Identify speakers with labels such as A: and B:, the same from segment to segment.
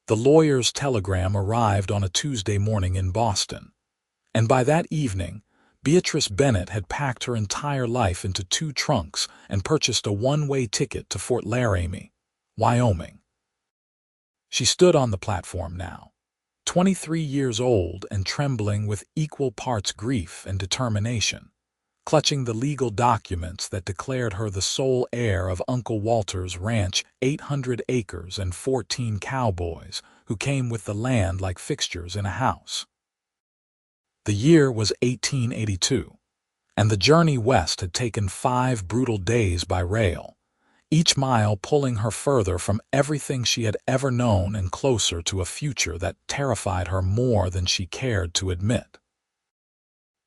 A: The lawyer's telegram arrived on a Tuesday morning in Boston, and by that evening, Beatrice Bennett had packed her entire life into 2 trunks and purchased a one-way ticket to Fort Laramie, Wyoming. She stood on the platform now, 23 years old and trembling with equal parts grief and determination, clutching the legal documents that declared her the sole heir of Uncle Walter's ranch, 800 acres and 14 cowboys, who came with the land like fixtures in a house. The year was 1882, and the journey west had taken 5 brutal days by rail, each mile pulling her further from everything she had ever known and closer to a future that terrified her more than she cared to admit.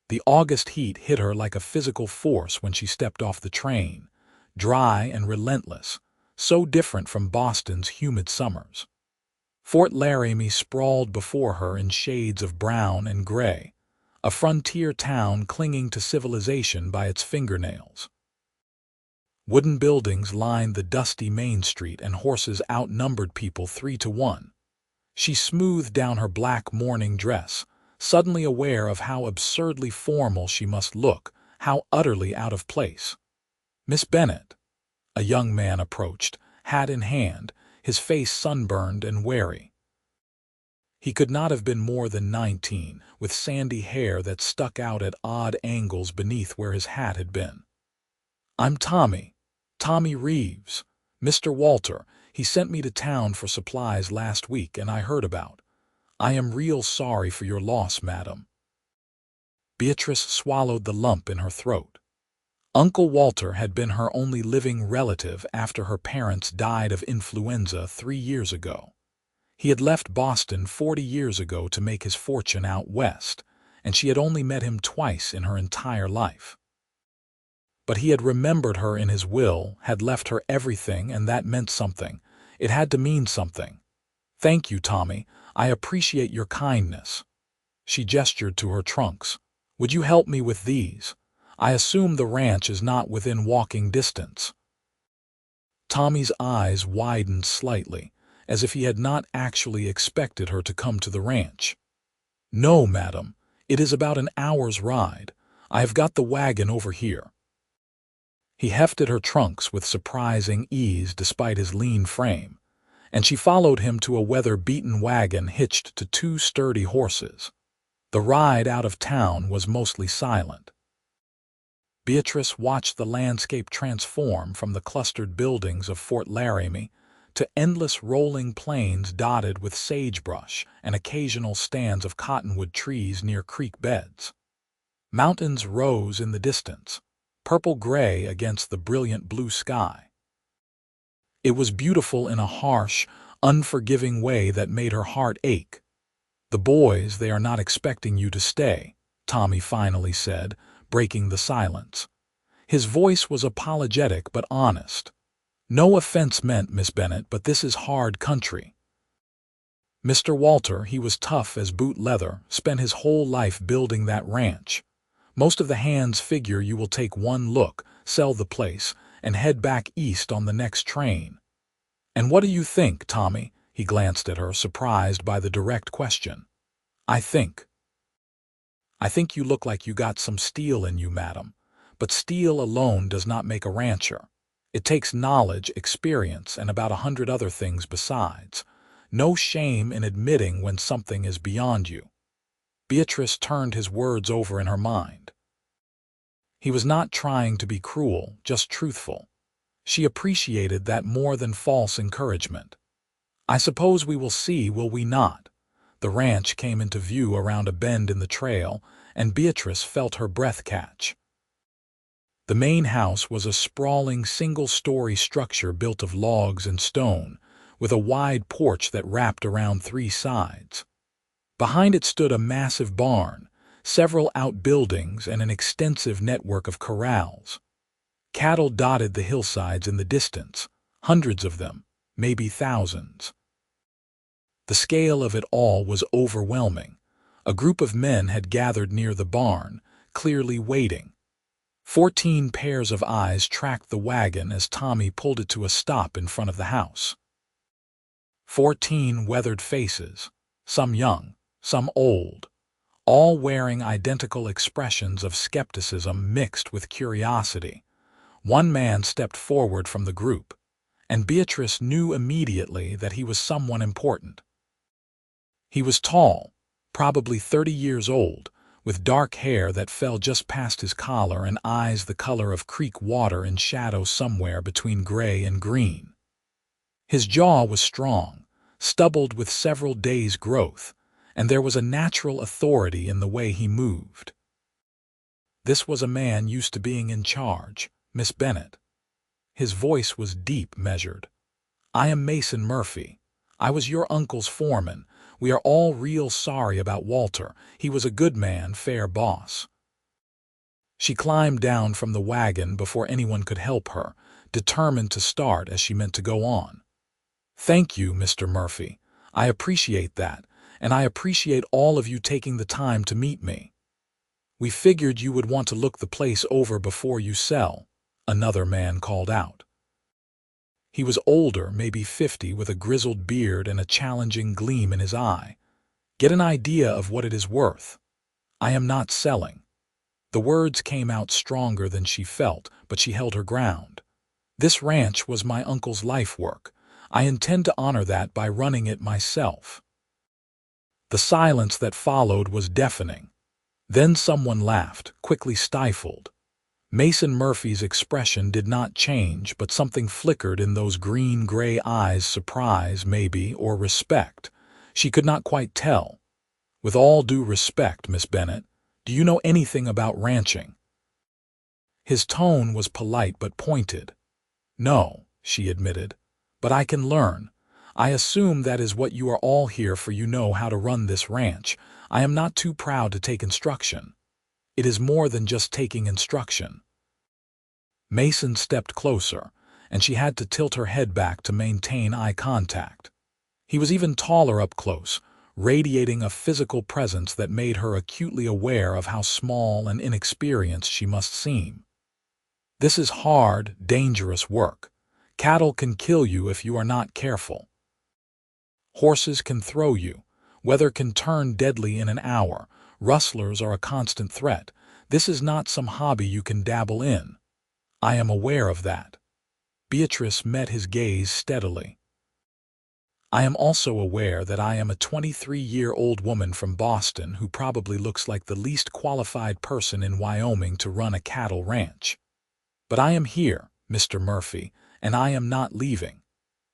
A: The August heat hit her like a physical force when she stepped off the train, dry and relentless, so different from Boston's humid summers. Fort Laramie sprawled before her in shades of brown and gray, a frontier town clinging to civilization by its fingernails. Wooden buildings lined the dusty main street and horses outnumbered people 3 to 1. She smoothed down her black mourning dress, suddenly aware of how absurdly formal she must look, how utterly out of place. "Miss Bennett," a young man approached, hat in hand, his face sunburned and wary. He could not have been more than 19, with sandy hair that stuck out at odd angles beneath where his hat had been. "I'm Tommy Reeves. Mr. Walter, he sent me to town for supplies last week and I heard about. I am real sorry for your loss, madam." Beatrice swallowed the lump in her throat. Uncle Walter had been her only living relative after her parents died of influenza 3 years ago. He had left Boston 40 years ago to make his fortune out west, and she had only met him twice in her entire life. But he had remembered her in his will, had left her everything, and that meant something. It had to mean something. "Thank you, Tommy. I appreciate your kindness." She gestured to her trunks. "Would you help me with these? I assume the ranch is not within walking distance." Tommy's eyes widened slightly, as if he had not actually expected her to come to the ranch. "No, madam. It is about an hour's ride. I have got the wagon over here." He hefted her trunks with surprising ease despite his lean frame, and she followed him to a weather-beaten wagon hitched to 2 sturdy horses. The ride out of town was mostly silent. Beatrice watched the landscape transform from the clustered buildings of Fort Laramie to endless rolling plains dotted with sagebrush and occasional stands of cottonwood trees near creek beds. Mountains rose in the distance, purple-gray against the brilliant blue sky. It was beautiful in a harsh, unforgiving way that made her heart ache. "The boys, they are not expecting you to stay," Tommy finally said, breaking the silence. His voice was apologetic but honest. "No offense meant, Miss Bennett, but this is hard country." Mr. Walter, he was tough as boot leather, spent his whole life building that ranch. Most of the hands figure you will take one look, sell the place, and head back east on the next train. "And what do you think, Tommy?" He glanced at her, surprised by the direct question. I think you look like you got some steel in you, madam. But steel alone does not make a rancher. It takes knowledge, experience, and about 100 other things besides. No shame in admitting when something is beyond you." Beatrice turned his words over in her mind. He was not trying to be cruel, just truthful. She appreciated that more than false encouragement. "I suppose we will see, will we not?" The ranch came into view around a bend in the trail, and Beatrice felt her breath catch. The main house was a sprawling single-story structure built of logs and stone, with a wide porch that wrapped around 3 sides. Behind it stood a massive barn, several outbuildings, and an extensive network of corrals. Cattle dotted the hillsides in the distance, hundreds of them, maybe thousands. The scale of it all was overwhelming. A group of men had gathered near the barn, clearly waiting. 14 pairs of eyes tracked the wagon as Tommy pulled it to a stop in front of the house. 14 weathered faces, some young, some old, all wearing identical expressions of skepticism mixed with curiosity. One man stepped forward from the group, and Beatrice knew immediately that he was someone important. He was tall, probably 30 years old, with dark hair that fell just past his collar and eyes the color of creek water in shadow somewhere between gray and green. His jaw was strong, stubbled with several days' growth, and there was a natural authority in the way he moved. This was a man used to being in charge, Miss Bennett. His voice was deep, measured. "I am Mason Murphy. I was your uncle's foreman. We are all real sorry about Walter. He was a good man, fair boss." She climbed down from the wagon before anyone could help her, determined to start as she meant to go on. "Thank you, Mr. Murphy. I appreciate that, and I appreciate all of you taking the time to meet me. We figured you would want to look the place over before you sell," another man called out. He was older, maybe 50, with a grizzled beard and a challenging gleam in his eye. "Get an idea of what it is worth. I am not selling." The words came out stronger than she felt, but she held her ground. "This ranch was my uncle's life work. I intend to honor that by running it myself." The silence that followed was deafening. Then someone laughed, quickly stifled. Mason Murphy's expression did not change, but something flickered in those green-gray eyes, surprise, maybe, or respect. She could not quite tell. "With all due respect, Miss Bennett, do you know anything about ranching?" His tone was polite but pointed. "No," she admitted, "but I can learn. I assume that is what you are all here for. You know how to run this ranch. I am not too proud to take instruction. It is more than just taking instruction." Mason stepped closer, and she had to tilt her head back to maintain eye contact. He was even taller up close, radiating a physical presence that made her acutely aware of how small and inexperienced she must seem. "This is hard, dangerous work. Cattle can kill you if you are not careful. Horses can throw you. Weather can turn deadly in an hour. Rustlers are a constant threat. This is not some hobby you can dabble in. I am aware of that." Beatrice met his gaze steadily. "I am also aware that I am a 23-year-old woman from Boston who probably looks like the least qualified person in Wyoming to run a cattle ranch. But I am here, Mr. Murphy, and I am not leaving.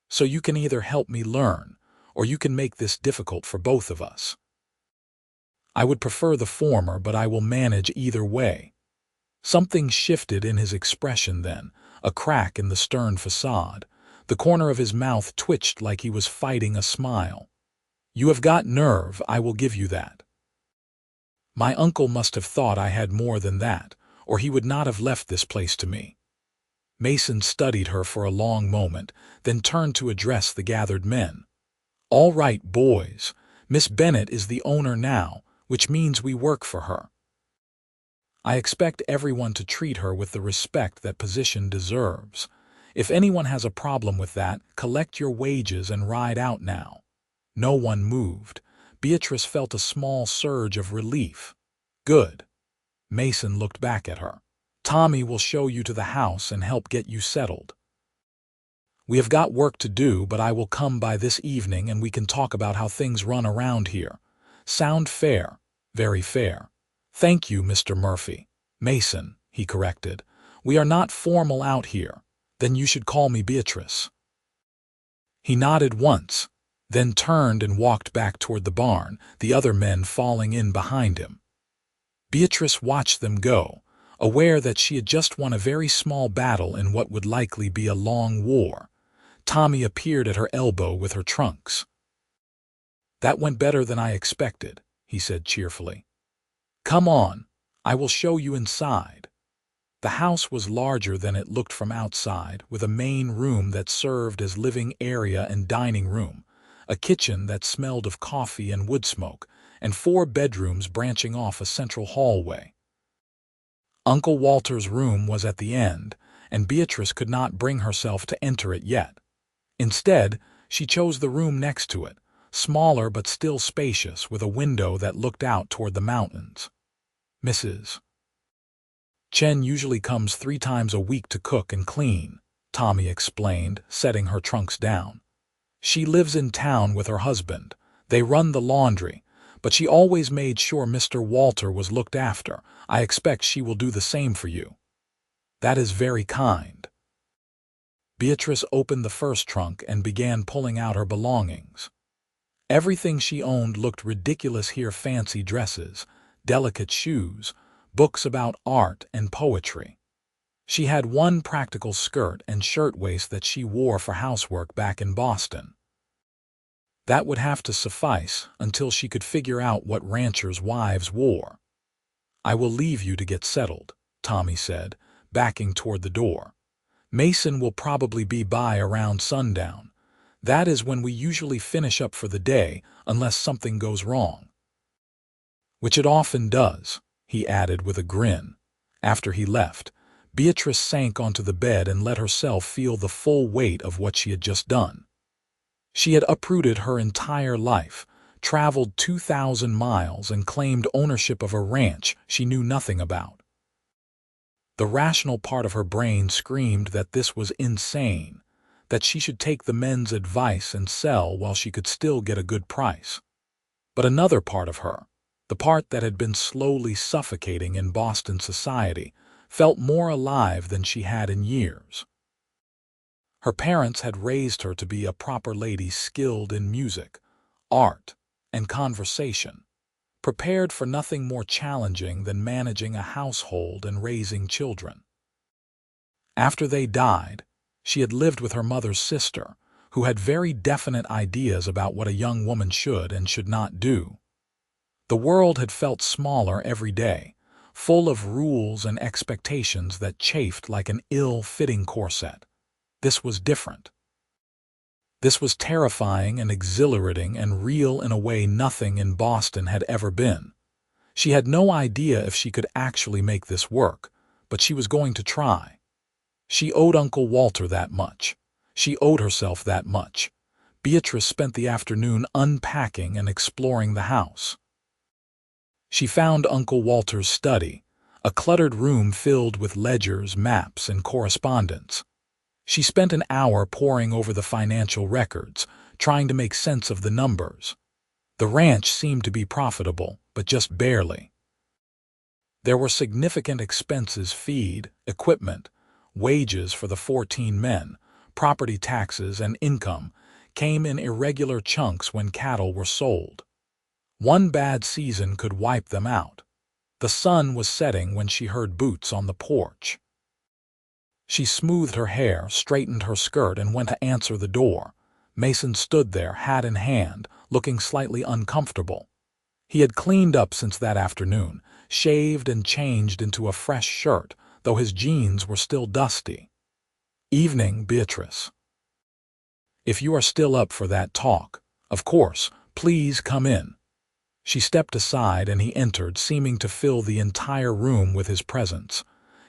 A: So you can either help me learn, or you can make this difficult for both of us. I would prefer the former, but I will manage either way." Something shifted in his expression then, a crack in the stern facade. The corner of his mouth twitched like he was fighting a smile. "You have got nerve, I will give you that. My uncle must have thought I had more than that, or he would not have left this place to me." Mason studied her for a long moment, then turned to address the gathered men. "All right, boys. Miss Bennett is the owner now, which means we work for her. I expect everyone to treat her with the respect that position deserves. If anyone has a problem with that, collect your wages and ride out now." No one moved. Beatrice felt a small surge of relief. "Good." Mason looked back at her. "Tommy will show you to the house and help get you settled. We have got work to do, but I will come by this evening and we can talk about how things run around here. Sound fair?" "Very fair." "Thank you, Mr. Murphy." "Mason," he corrected. "We are not formal out here. Then you should call me Beatrice." He nodded once, then turned and walked back toward the barn, the other men falling in behind him. Beatrice watched them go, aware that she had just won a very small battle in what would likely be a long war. Tommy appeared at her elbow with her trunks. "That went better than I expected," he said cheerfully. "Come on, I will show you inside." The house was larger than it looked from outside, with a main room that served as living area and dining room, a kitchen that smelled of coffee and wood smoke, and 4 bedrooms branching off a central hallway. Uncle Walter's room was at the end, and Beatrice could not bring herself to enter it yet. Instead, She chose the room next to it, smaller but still spacious, with a window that looked out toward the mountains. Mrs. Chen usually comes 3 times a week to cook and clean, Tommy explained, setting her trunks down. She lives in town with her husband. They run the laundry, but she always made sure Mr. Walter was looked after. I expect she will do the same for you. That is very kind. Beatrice opened the first trunk and began pulling out her belongings. Everything she owned looked ridiculous here: fancy dresses, delicate shoes, books about art and poetry. She had one practical skirt and shirtwaist that she wore for housework back in Boston. That would have to suffice until she could figure out what ranchers' wives wore. I will leave you to get settled, Tommy said, backing toward the door. Mason will probably be by around sundown. That is when we usually finish up for the day, unless something goes wrong. Which it often does, he added with a grin. After he left, Beatrice sank onto the bed and let herself feel the full weight of what she had just done. She had uprooted her entire life, traveled 2,000 miles, and claimed ownership of a ranch she knew nothing about. The rational part of her brain screamed that this was insane, that she should take the men's advice and sell while she could still get a good price. But another part of her, the part that had been slowly suffocating in Boston society, felt more alive than she had in years. Her parents had raised her to be a proper lady, skilled in music, art, and conversation, prepared for nothing more challenging than managing a household and raising children. After they died, she had lived with her mother's sister, who had very definite ideas about what a young woman should and should not do. The world had felt smaller every day, full of rules and expectations that chafed like an ill-fitting corset. This was different. This was terrifying and exhilarating and real in a way nothing in Boston had ever been. She had no idea if she could actually make this work, but she was going to try. She owed Uncle Walter that much. She owed herself that much. Beatrice spent the afternoon unpacking and exploring the house. She found Uncle Walter's study, a cluttered room filled with ledgers, maps, and correspondence. She spent an hour poring over the financial records, trying to make sense of the numbers. The ranch seemed to be profitable, but just barely. There were significant expenses: feed, equipment, wages for the 14 men, property taxes, and income came in irregular chunks when cattle were sold. One bad season could wipe them out. The sun was setting when she heard boots on the porch. She smoothed her hair, straightened her skirt, and went to answer the door. Mason stood there, hat in hand, looking slightly uncomfortable. He had cleaned up since that afternoon, shaved and changed into a fresh shirt, though his jeans were still dusty. "Evening, Beatrice. If you are still up for that talk, of course, please come in." She stepped aside and he entered, seeming to fill the entire room with his presence.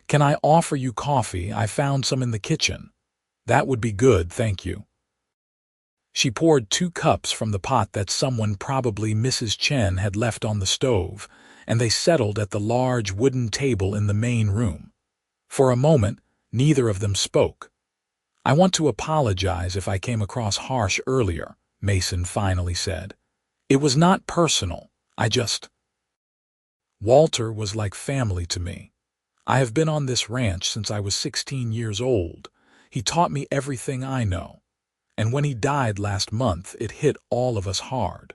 A: "Can I offer you coffee? I found some in the kitchen." "That would be good, thank you." She poured 2 cups from the pot that someone, probably Mrs. Chen, had left on the stove, and they settled at the large wooden table in the main room. For a moment, neither of them spoke. "I want to apologize if I came across harsh earlier," Mason finally said. "It was not personal. Walter was like family to me. I have been on this ranch since I was 16 years old. He taught me everything I know. And when he died last month, it hit all of us hard.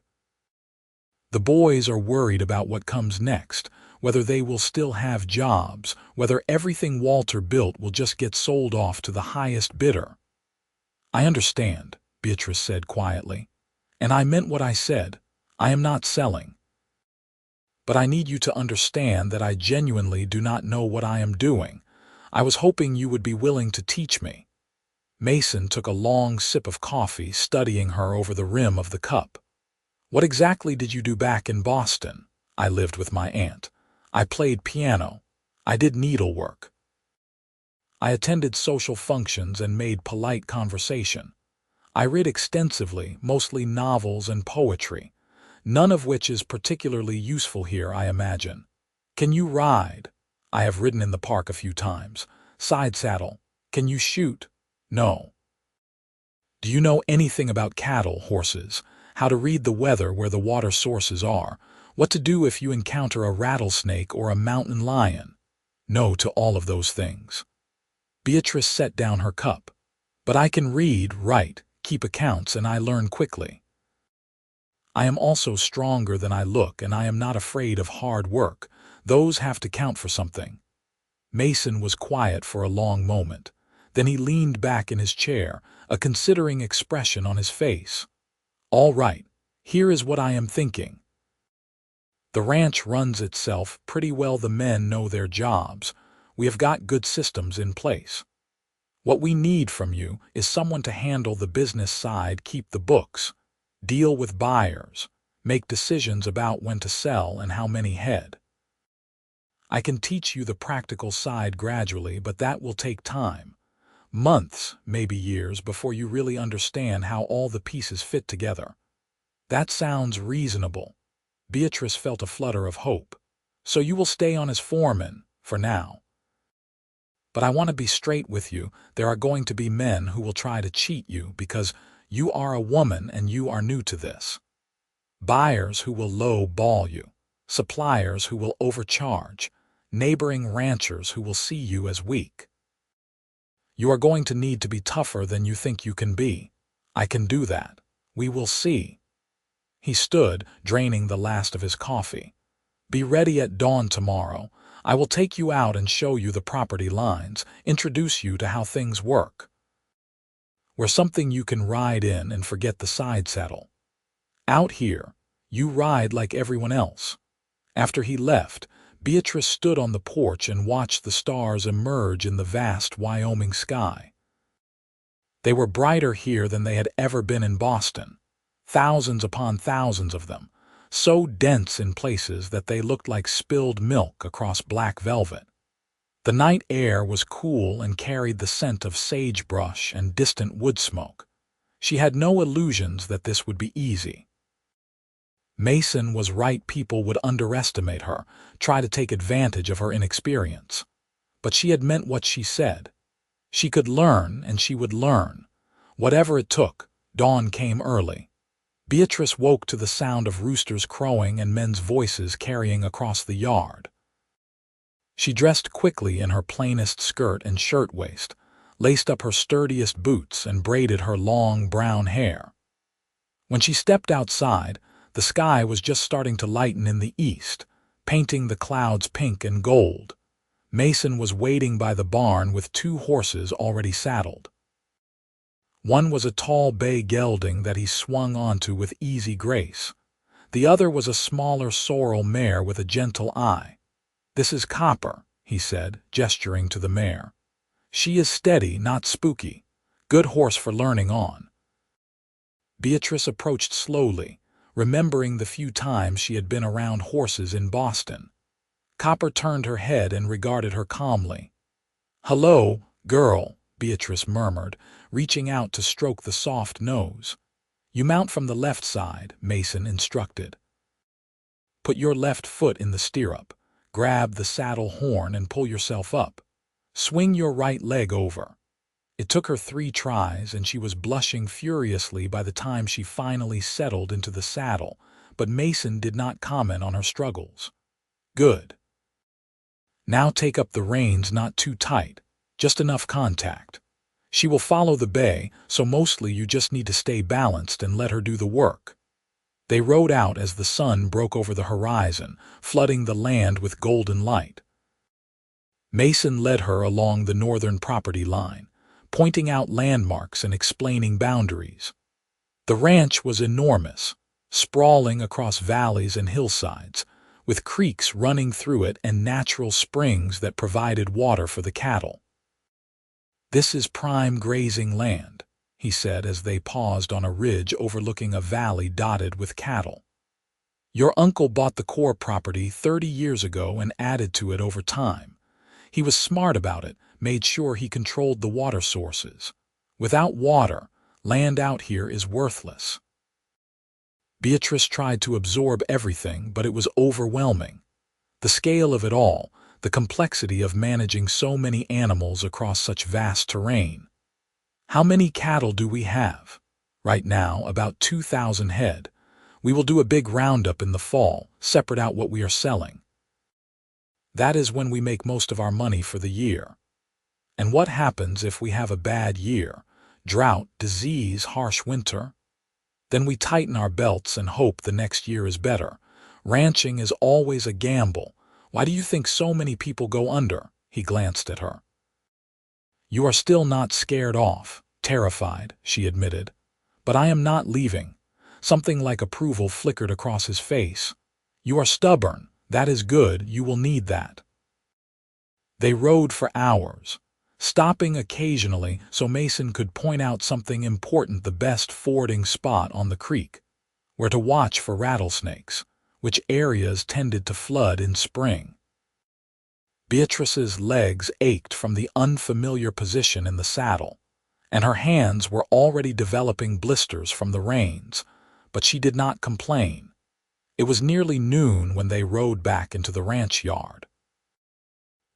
A: The boys are worried about what comes next, whether they will still have jobs, whether everything Walter built will just get sold off to the highest bidder." "I understand," Beatrice said quietly. "And I meant what I said. I am not selling. But I need you to understand that I genuinely do not know what I am doing. I was hoping you would be willing to teach me." Mason took a long sip of coffee, studying her over the rim of the cup. "What exactly did you do back in Boston?" "I lived with my aunt. I played piano. I did needlework. I attended social functions and made polite conversation. I read extensively, mostly novels and poetry, none of which is particularly useful here, I imagine. Can you ride? I have ridden in the park a few times. Side saddle. Can you shoot? No. Do you know anything about cattle, horses, how to read the weather where the water sources are, what to do if you encounter a rattlesnake or a mountain lion? No to all of those things. Beatrice set down her cup. But I can read, write, keep accounts, and I learn quickly. I am also stronger than I look, and I am not afraid of hard work. Those have to count for something. Mason was quiet for a long moment. Then he leaned back in his chair, a considering expression on his face. All right, here is what I am thinking. The ranch runs itself pretty well. The men know their jobs. We have got good systems in place. What we need from you is someone to handle the business side, keep the books, deal with buyers, make decisions about when to sell and how many head. I can teach you the practical side gradually, but that will take time. Months, maybe years, before you really understand how all the pieces fit together. That sounds reasonable. Beatrice felt a flutter of hope. So you will stay on as foreman, for now. But I want to be straight with you. There are going to be men who will try to cheat you because you are a woman and you are new to this. Buyers who will low-ball you. Suppliers who will overcharge. Neighboring ranchers who will see you as weak. You are going to need to be tougher than you think you can be. I can do that. We will see. He stood, draining the last of his coffee. Be ready at dawn tomorrow. I will take you out and show you the property lines, introduce you to how things work. We're something you can ride in and forget the side saddle. Out here, you ride like everyone else. After he left, Beatrice stood on the porch and watched the stars emerge in the vast Wyoming sky. They were brighter here than they had ever been in Boston. Thousands upon thousands of them, so dense in places that they looked like spilled milk across black velvet. The night air was cool and carried the scent of sagebrush and distant wood smoke. She had no illusions that this would be easy. Mason was right. People would underestimate her, try to take advantage of her inexperience. But she had meant what she said. She could learn, and she would learn. Whatever it took. Dawn came early. Beatrice woke to the sound of roosters crowing and men's voices carrying across the yard. She dressed quickly in her plainest skirt and shirtwaist, laced up her sturdiest boots, and braided her long brown hair. When she stepped outside, the sky was just starting to lighten in the east, painting the clouds pink and gold. Mason was waiting by the barn with 2 horses already saddled. One was a tall bay gelding that he swung onto with easy grace. The other was a smaller sorrel mare with a gentle eye. "This is Copper," he said, gesturing to the mare. "She is steady, not spooky. Good horse for learning on." Beatrice approached slowly, remembering the few times she had been around horses in Boston. Copper turned her head and regarded her calmly. "Hello, girl," Beatrice murmured, reaching out to stroke the soft nose. "You mount from the left side," Mason instructed. "Put your left foot in the stirrup, grab the saddle horn and pull yourself up. Swing your right leg over." It took her 3 tries, and she was blushing furiously by the time she finally settled into the saddle, but Mason did not comment on her struggles. "Good. Now take up the reins, not too tight, just enough contact. She will follow the bay, so mostly you just need to stay balanced and let her do the work." They rode out as the sun broke over the horizon, flooding the land with golden light. Mason led her along the northern property line, pointing out landmarks and explaining boundaries. The ranch was enormous, sprawling across valleys and hillsides, with creeks running through it and natural springs that provided water for the cattle. "This is prime grazing land," he said as they paused on a ridge overlooking a valley dotted with cattle. "Your uncle bought the core property 30 years ago and added to it over time. He was smart about it, made sure he controlled the water sources. Without water, Land out here is worthless." Beatrice tried to absorb everything, but it was overwhelming. The scale of it all, the complexity of managing so many animals across such vast terrain. "How many cattle do we have?" "Right now, about 2,000 head. We will do a big roundup in the fall, separate out what we are selling. That is when we make most of our money for the year." "And what happens if we have a bad year? Drought, disease, harsh winter?" "Then we tighten our belts and hope the next year is better. Ranching is always a gamble. Why do you think so many people go under?" He glanced at her. "You are still not scared off, terrified," she admitted. "But I am not leaving." Something like approval flickered across his face. "You are stubborn. That is good. You will need that." They rode for hours, stopping occasionally so Mason could point out something important, the best fording spot on the creek, where to watch for rattlesnakes, which areas tended to flood in spring. Beatrice's legs ached from the unfamiliar position in the saddle, and her hands were already developing blisters from the reins, but she did not complain. It was nearly noon when they rode back into the ranch yard.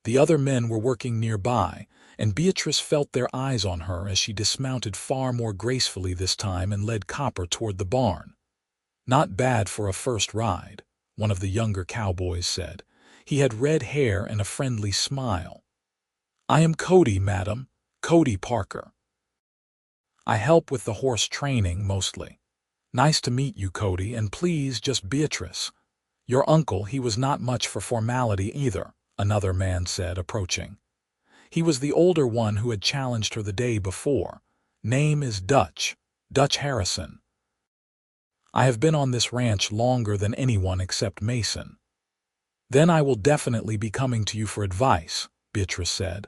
A: The other men were working nearby, and Beatrice felt their eyes on her as she dismounted far more gracefully this time and led Copper toward the barn. "Not bad for a first ride," one of the younger cowboys said. He had red hair and a friendly smile. "I am Cody, madam, Cody Parker. I help with the horse training mostly." "Nice to meet you, Cody, and please just Beatrice." "Your uncle, he was not much for formality either," another man said, approaching. He was the older one who had challenged her the day before. "Name is Dutch Harrison. I have been on this ranch longer than anyone except Mason." "Then I will definitely be coming to you for advice," Beatrice said.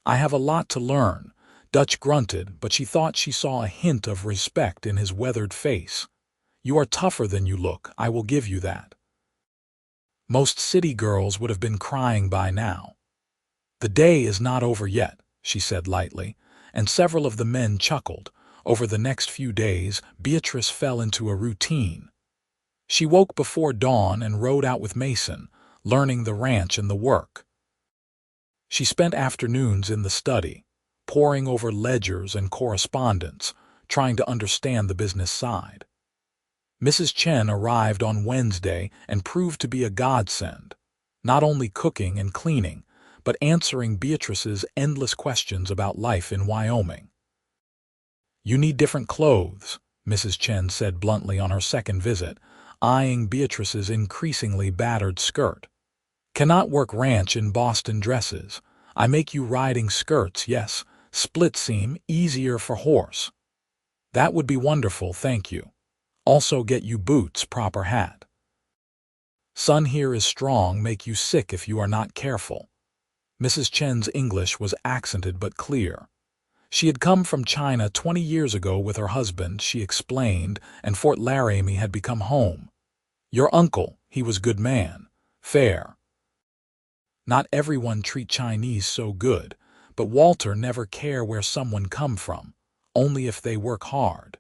A: "I have a lot to learn." Dutch grunted, but she thought she saw a hint of respect in his weathered face. "You are tougher than you look, I will give you that." Most city girls would have been crying by now. "The day is not over yet," she said lightly, and several of the men chuckled. Over the next few days, Beatrice fell into a routine. She woke before dawn and rode out with Mason, learning the ranch and the work. She spent afternoons in the study, poring over ledgers and correspondence, trying to understand the business side. Mrs. Chen arrived on Wednesday and proved to be a godsend, not only cooking and cleaning, but answering Beatrice's endless questions about life in Wyoming. "You need different clothes," Mrs. Chen said bluntly on her second visit, eyeing Beatrice's increasingly battered skirt. "Cannot work ranch in Boston dresses. I make you riding skirts, yes, split seam, easier for horse." "That would be wonderful, thank you. Also get you boots, proper hat. Sun here is strong, make you sick if you are not careful." Mrs. Chen's English was accented but clear. She had come from China 20 years ago with her husband, she explained, and Fort Laramie had become home. "Your uncle, he was good man. Fair. Not everyone treat Chinese so good, but Walter never care where someone come from, only if they work hard."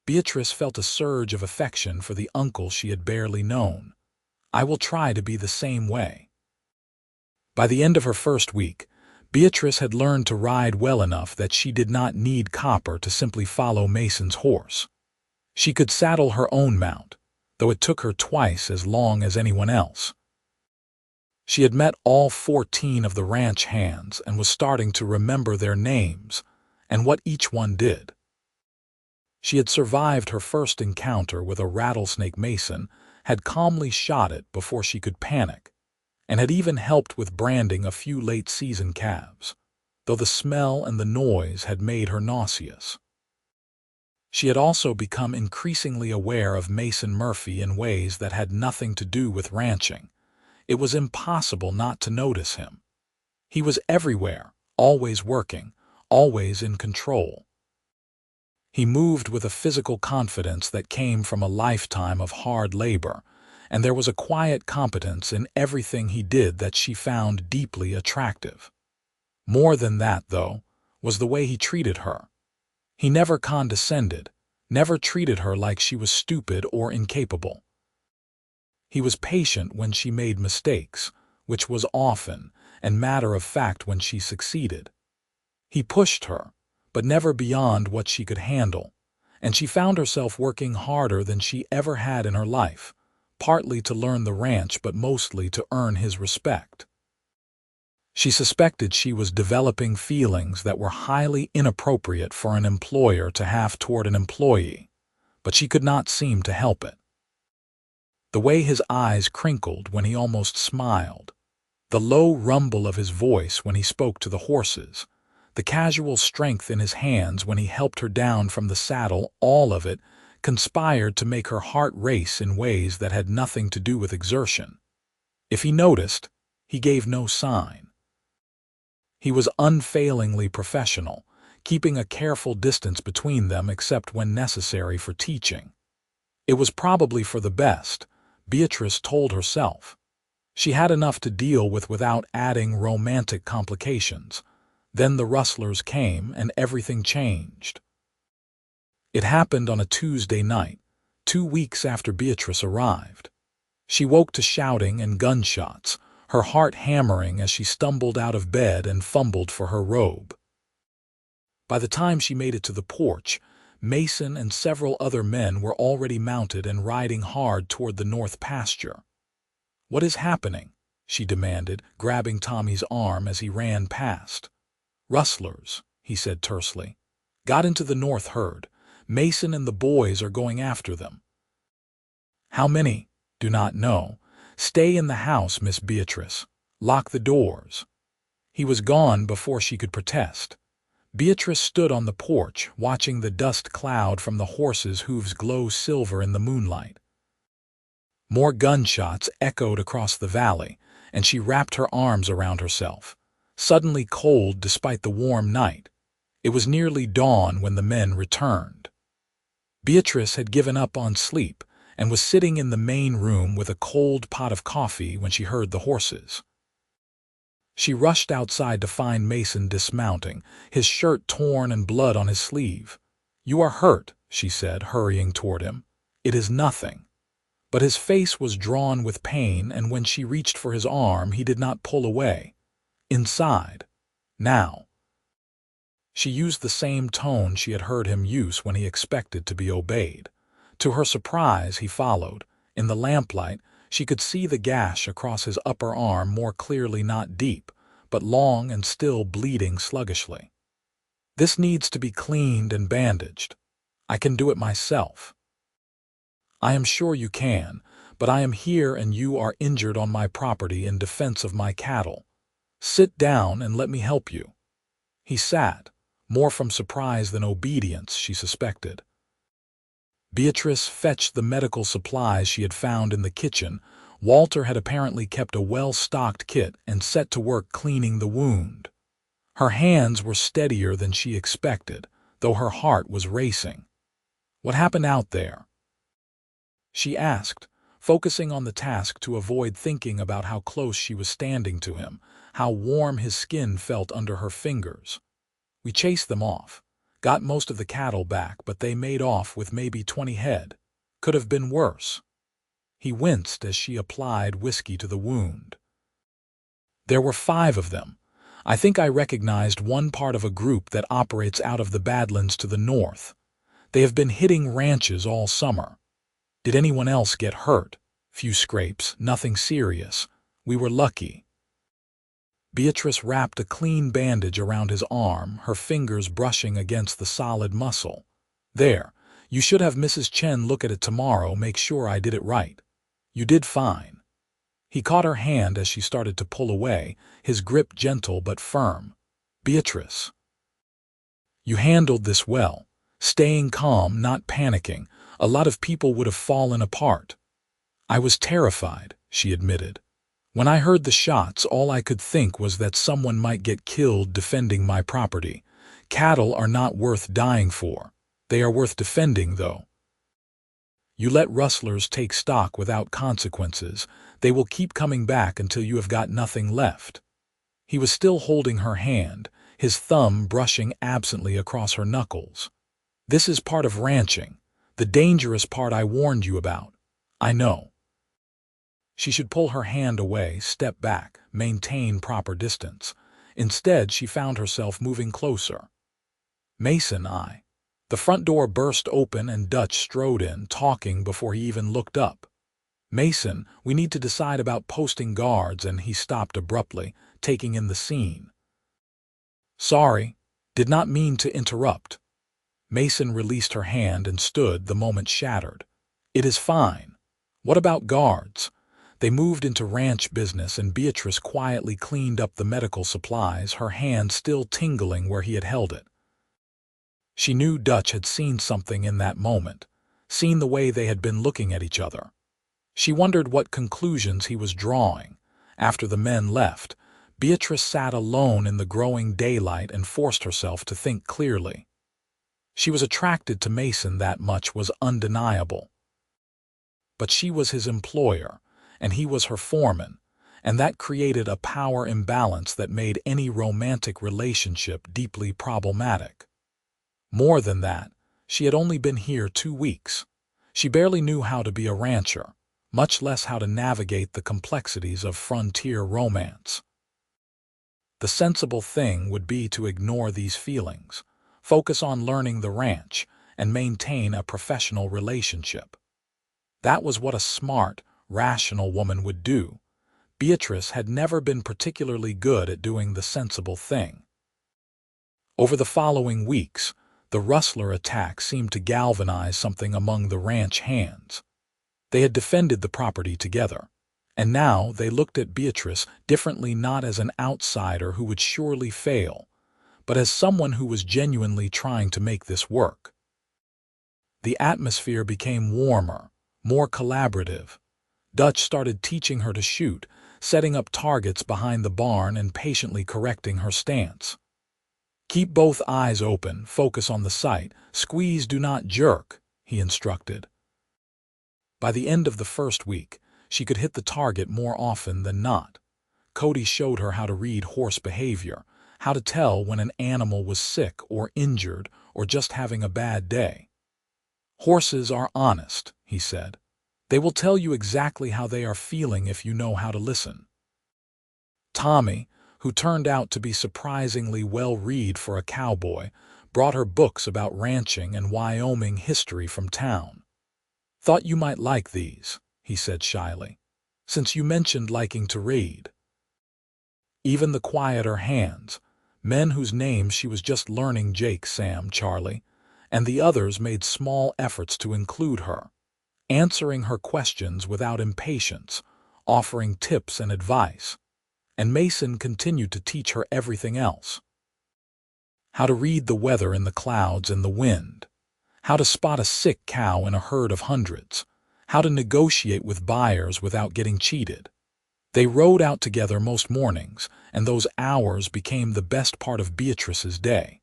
A: Beatrice felt a surge of affection for the uncle she had barely known. "I will try to be the same way." By the end of her first week, Beatrice had learned to ride well enough that she did not need Copper to simply follow Mason's horse. She could saddle her own mount, though it took her twice as long as anyone else. She had met all 14 of the ranch hands and was starting to remember their names and what each one did. She had survived her first encounter with a rattlesnake Mason, had calmly shot it before she could panic, and had even helped with branding a few late-season calves, though the smell and the noise had made her nauseous. She had also become increasingly aware of Mason Murphy in ways that had nothing to do with ranching. It was impossible not to notice him. He was everywhere, always working, always in control. He moved with a physical confidence that came from a lifetime of hard labor, and there was a quiet competence in everything he did that she found deeply attractive. More than that, though, was the way he treated her. He never condescended, never treated her like she was stupid or incapable. He was patient when she made mistakes, which was often, and matter of fact when she succeeded. He pushed her, but never beyond what she could handle, and she found herself working harder than she ever had in her life, partly to learn the ranch but mostly to earn his respect. She suspected she was developing feelings that were highly inappropriate for an employer to have toward an employee, but she could not seem to help it. The way his eyes crinkled when he almost smiled, the low rumble of his voice when he spoke to the horses, the casual strength in his hands when he helped her down from the saddle, all of it conspired to make her heart race in ways that had nothing to do with exertion. If he noticed, he gave no sign. He was unfailingly professional, keeping a careful distance between them except when necessary for teaching. It was probably for the best, Beatrice told herself. She had enough to deal with without adding romantic complications. Then the rustlers came and everything changed. It happened on a Tuesday night, 2 weeks after Beatrice arrived. She woke to shouting and gunshots, her heart hammering as she stumbled out of bed and fumbled for her robe. By the time she made it to the porch, Mason and several other men were already mounted and riding hard toward the north pasture. "What is happening?" she demanded, grabbing Tommy's arm as he ran past. "Rustlers," he said tersely. "Got into the north herd. Mason and the boys are going after them." "How many?" "Do not know. Stay in the house, Miss Beatrice. Lock the doors." He was gone before she could protest. Beatrice stood on the porch, watching the dust cloud from the horses' hooves glow silver in the moonlight. More gunshots echoed across the valley, and she wrapped her arms around herself, suddenly cold despite the warm night. It was nearly dawn when the men returned. Beatrice had given up on sleep and was sitting in the main room with a cold pot of coffee when she heard the horses. She rushed outside to find Mason dismounting, his shirt torn and blood on his sleeve. "You are hurt," she said, hurrying toward him. "It is nothing." But his face was drawn with pain, and when she reached for his arm, he did not pull away. "Inside. Now." She used the same tone she had heard him use when he expected to be obeyed. To her surprise, he followed. In the lamplight, she could see the gash across his upper arm more clearly, not deep, but long and still bleeding sluggishly. "This needs to be cleaned and bandaged. I can do it myself." "I am sure you can, but I am here and you are injured on my property in defense of my cattle. Sit down and let me help you." He sat, more from surprise than obedience, she suspected. Beatrice fetched the medical supplies she had found in the kitchen. Walter had apparently kept a well-stocked kit and set to work cleaning the wound. Her hands were steadier than she expected, though her heart was racing. "What happened out there?" she asked, focusing on the task to avoid thinking about how close she was standing to him, how warm his skin felt under her fingers. "We chased them off. Got most of the cattle back, but they made off with maybe 20 head. Could have been worse." He winced as she applied whiskey to the wound. "There were 5 of them. I think I recognized one part of a group that operates out of the Badlands to the north. They have been hitting ranches all summer." "Did anyone else get hurt?" "Few scrapes, nothing serious. We were lucky." Beatrice wrapped a clean bandage around his arm, her fingers brushing against the solid muscle. "There, you should have Mrs. Chen look at it tomorrow, make sure I did it right. You did fine." He caught her hand as she started to pull away, his grip gentle but firm. "Beatrice, you handled this well, staying calm, not panicking. A lot of people would have fallen apart." "I was terrified," she admitted. "When I heard the shots, all I could think was that someone might get killed defending my property. Cattle are not worth dying for. They are worth defending, though. You let rustlers take stock without consequences. They will keep coming back until you have got nothing left." He was still holding her hand, his thumb brushing absently across her knuckles. This is part of ranching, the dangerous part I warned you about. I know. She should pull her hand away, step back, maintain proper distance. Instead, she found herself moving closer. Mason, I. The front door burst open and Dutch strode in, talking before he even looked up. Mason, we need to decide about posting guards, and he stopped abruptly, taking in the scene. Sorry, did not mean to interrupt. Mason released her hand and stood, the moment shattered. It is fine. What about guards? They moved into ranch business and Beatrice quietly cleaned up the medical supplies, her hand still tingling where he had held it. She knew Dutch had seen something in that moment, seen the way they had been looking at each other. She wondered what conclusions he was drawing. After the men left, Beatrice sat alone in the growing daylight and forced herself to think clearly. She was attracted to Mason, that much was undeniable. But she was his employer, and he was her foreman, and that created a power imbalance that made any romantic relationship deeply problematic. More than that, she had only been here 2 weeks. She barely knew how to be a rancher, much less how to navigate the complexities of frontier romance. The sensible thing would be to ignore these feelings, focus on learning the ranch, and maintain a professional relationship. That was what a smart, rational woman would do. Beatrice had never been particularly good at doing the sensible thing. Over the following weeks, the rustler attack seemed to galvanize something among the ranch hands. They had defended the property together, and now they looked at Beatrice differently, not as an outsider who would surely fail, but as someone who was genuinely trying to make this work. The atmosphere became warmer, more collaborative. Dutch started teaching her to shoot, setting up targets behind the barn and patiently correcting her stance. Keep both eyes open, focus on the sight, squeeze, do not jerk, he instructed. By the end of the first week, she could hit the target more often than not. Cody showed her how to read horse behavior, how to tell when an animal was sick or injured or just having a bad day. Horses are honest, he said. They will tell you exactly how they are feeling if you know how to listen. Tommy, who turned out to be surprisingly well-read for a cowboy, brought her books about ranching and Wyoming history from town. Thought you might like these, he said shyly, since you mentioned liking to read. Even the quieter hands, men whose names she was just learning, Jake, Sam, Charlie, and the others, made small efforts to include her, answering her questions without impatience, offering tips and advice. And Mason continued to teach her everything else. How to read the weather in the clouds and the wind, how to spot a sick cow in a herd of hundreds, how to negotiate with buyers without getting cheated. They rode out together most mornings, and those hours became the best part of Beatrice's day.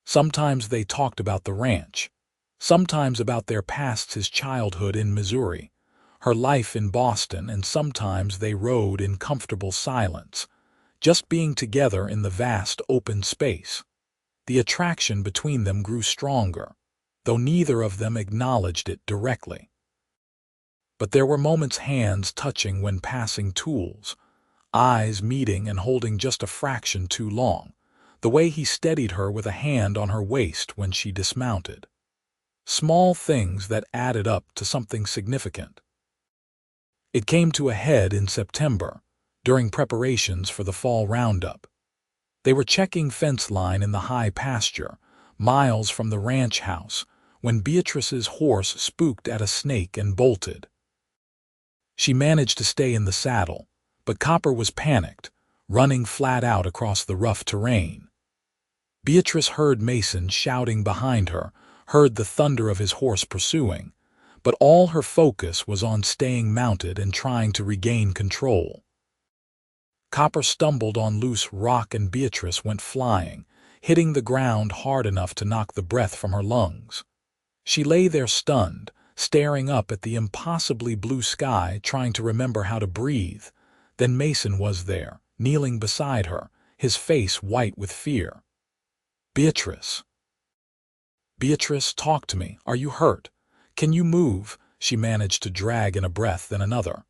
A: Sometimes they talked about the ranch, sometimes about their pasts, his childhood in Missouri, her life in Boston, and sometimes they rode in comfortable silence, just being together in the vast open space. The attraction between them grew stronger, though neither of them acknowledged it directly. But there were moments, hands touching when passing tools, eyes meeting and holding just a fraction too long, the way he steadied her with a hand on her waist when she dismounted. Small things that added up to something significant. It came to a head in September, during preparations for the fall roundup. They were checking fence line in the high pasture, miles from the ranch house, when Beatrice's horse spooked at a snake and bolted. She managed to stay in the saddle, but Copper was panicked, running flat out across the rough terrain. Beatrice heard Mason shouting behind her, heard the thunder of his horse pursuing, but all her focus was on staying mounted and trying to regain control. Copper stumbled on loose rock and Beatrice went flying, hitting the ground hard enough to knock the breath from her lungs. She lay there stunned, staring up at the impossibly blue sky, trying to remember how to breathe. Then Mason was there, kneeling beside her, his face white with fear. "Beatrice." "Beatrice, talk to me. Are you hurt? Can you move?" She managed to drag in a breath, then another.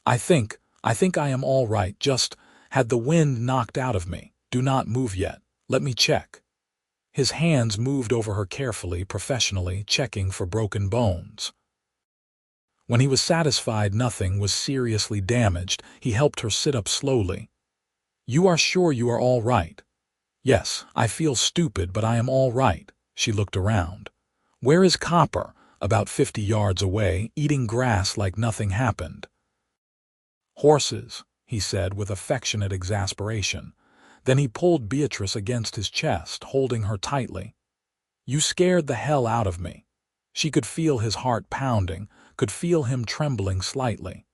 A: I think I am all right, just had the wind knocked out of me. Do not move yet. Let me check." His hands moved over her carefully, professionally, checking for broken bones. When he was satisfied nothing was seriously damaged, he helped her sit up slowly. "You are sure you are all right?" "Yes, I feel stupid, but I am all right." She looked around. "Where is Copper?" "About 50 yards away, eating grass like nothing happened." "Horses," he said with affectionate exasperation. Then he pulled Beatrice against his chest, holding her tightly. "You scared the hell out of me." She could feel his heart pounding, could feel him trembling slightly.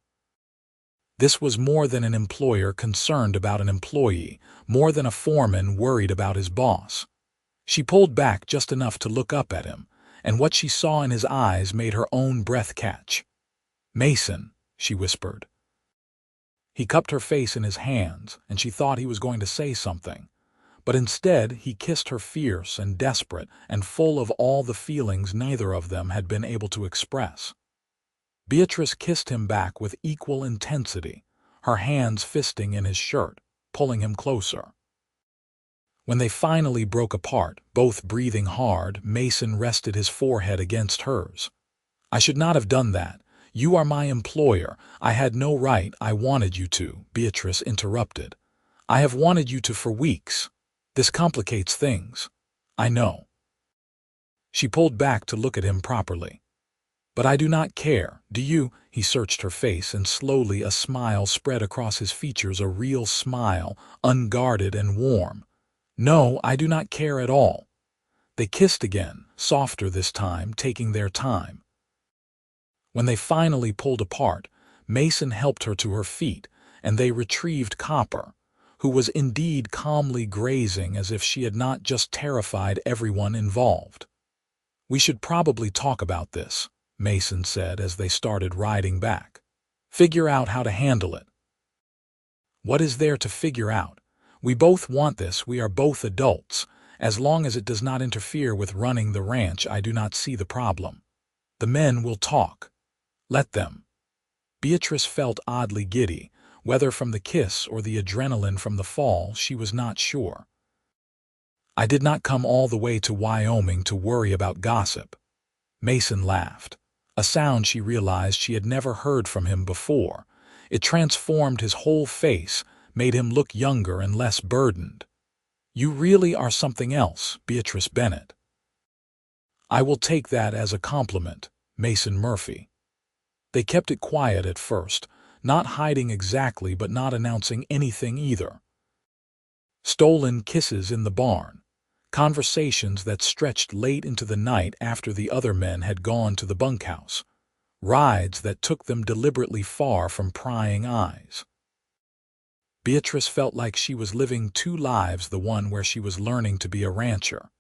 A: This was more than an employer concerned about an employee, more than a foreman worried about his boss. She pulled back just enough to look up at him, and what she saw in his eyes made her own breath catch. "Mason," she whispered. He cupped her face in his hands, and she thought he was going to say something. But instead he kissed her fierce and desperate and full of all the feelings neither of them had been able to express. Beatrice kissed him back with equal intensity, her hands fisting in his shirt, pulling him closer. When they finally broke apart, both breathing hard, Mason rested his forehead against hers. "I should not have done that. You are my employer. I had no right. I wanted you to," Beatrice interrupted. "I have wanted you to for weeks. This complicates things." "I know." She pulled back to look at him properly. "But I do not care. Do you?" He searched her face, and slowly a smile spread across his features, a real smile, unguarded and warm. "No, I do not care at all." They kissed again, softer this time, taking their time. When they finally pulled apart, Mason helped her to her feet, and they retrieved Copper, who was indeed calmly grazing as if she had not just terrified everyone involved. "We should probably talk about this," Mason said as they started riding back. "Figure out how to handle it." "What is there to figure out? We both want this. We are both adults. As long as it does not interfere with running the ranch, I do not see the problem. The men will talk. Let them." Beatrice felt oddly giddy, whether from the kiss or the adrenaline from the fall, she was not sure. "I did not come all the way to Wyoming to worry about gossip." Mason laughed, a sound she realized she had never heard from him before. It transformed his whole face, made him look younger and less burdened. "You really are something else, Beatrice Bennett." "I will take that as a compliment, Mason Murphy." They kept it quiet at first, not hiding exactly but not announcing anything either. Stolen kisses in the barn, conversations that stretched late into the night after the other men had gone to the bunkhouse, rides that took them deliberately far from prying eyes. Beatrice felt like she was living two lives, the one where she was learning to be a rancher,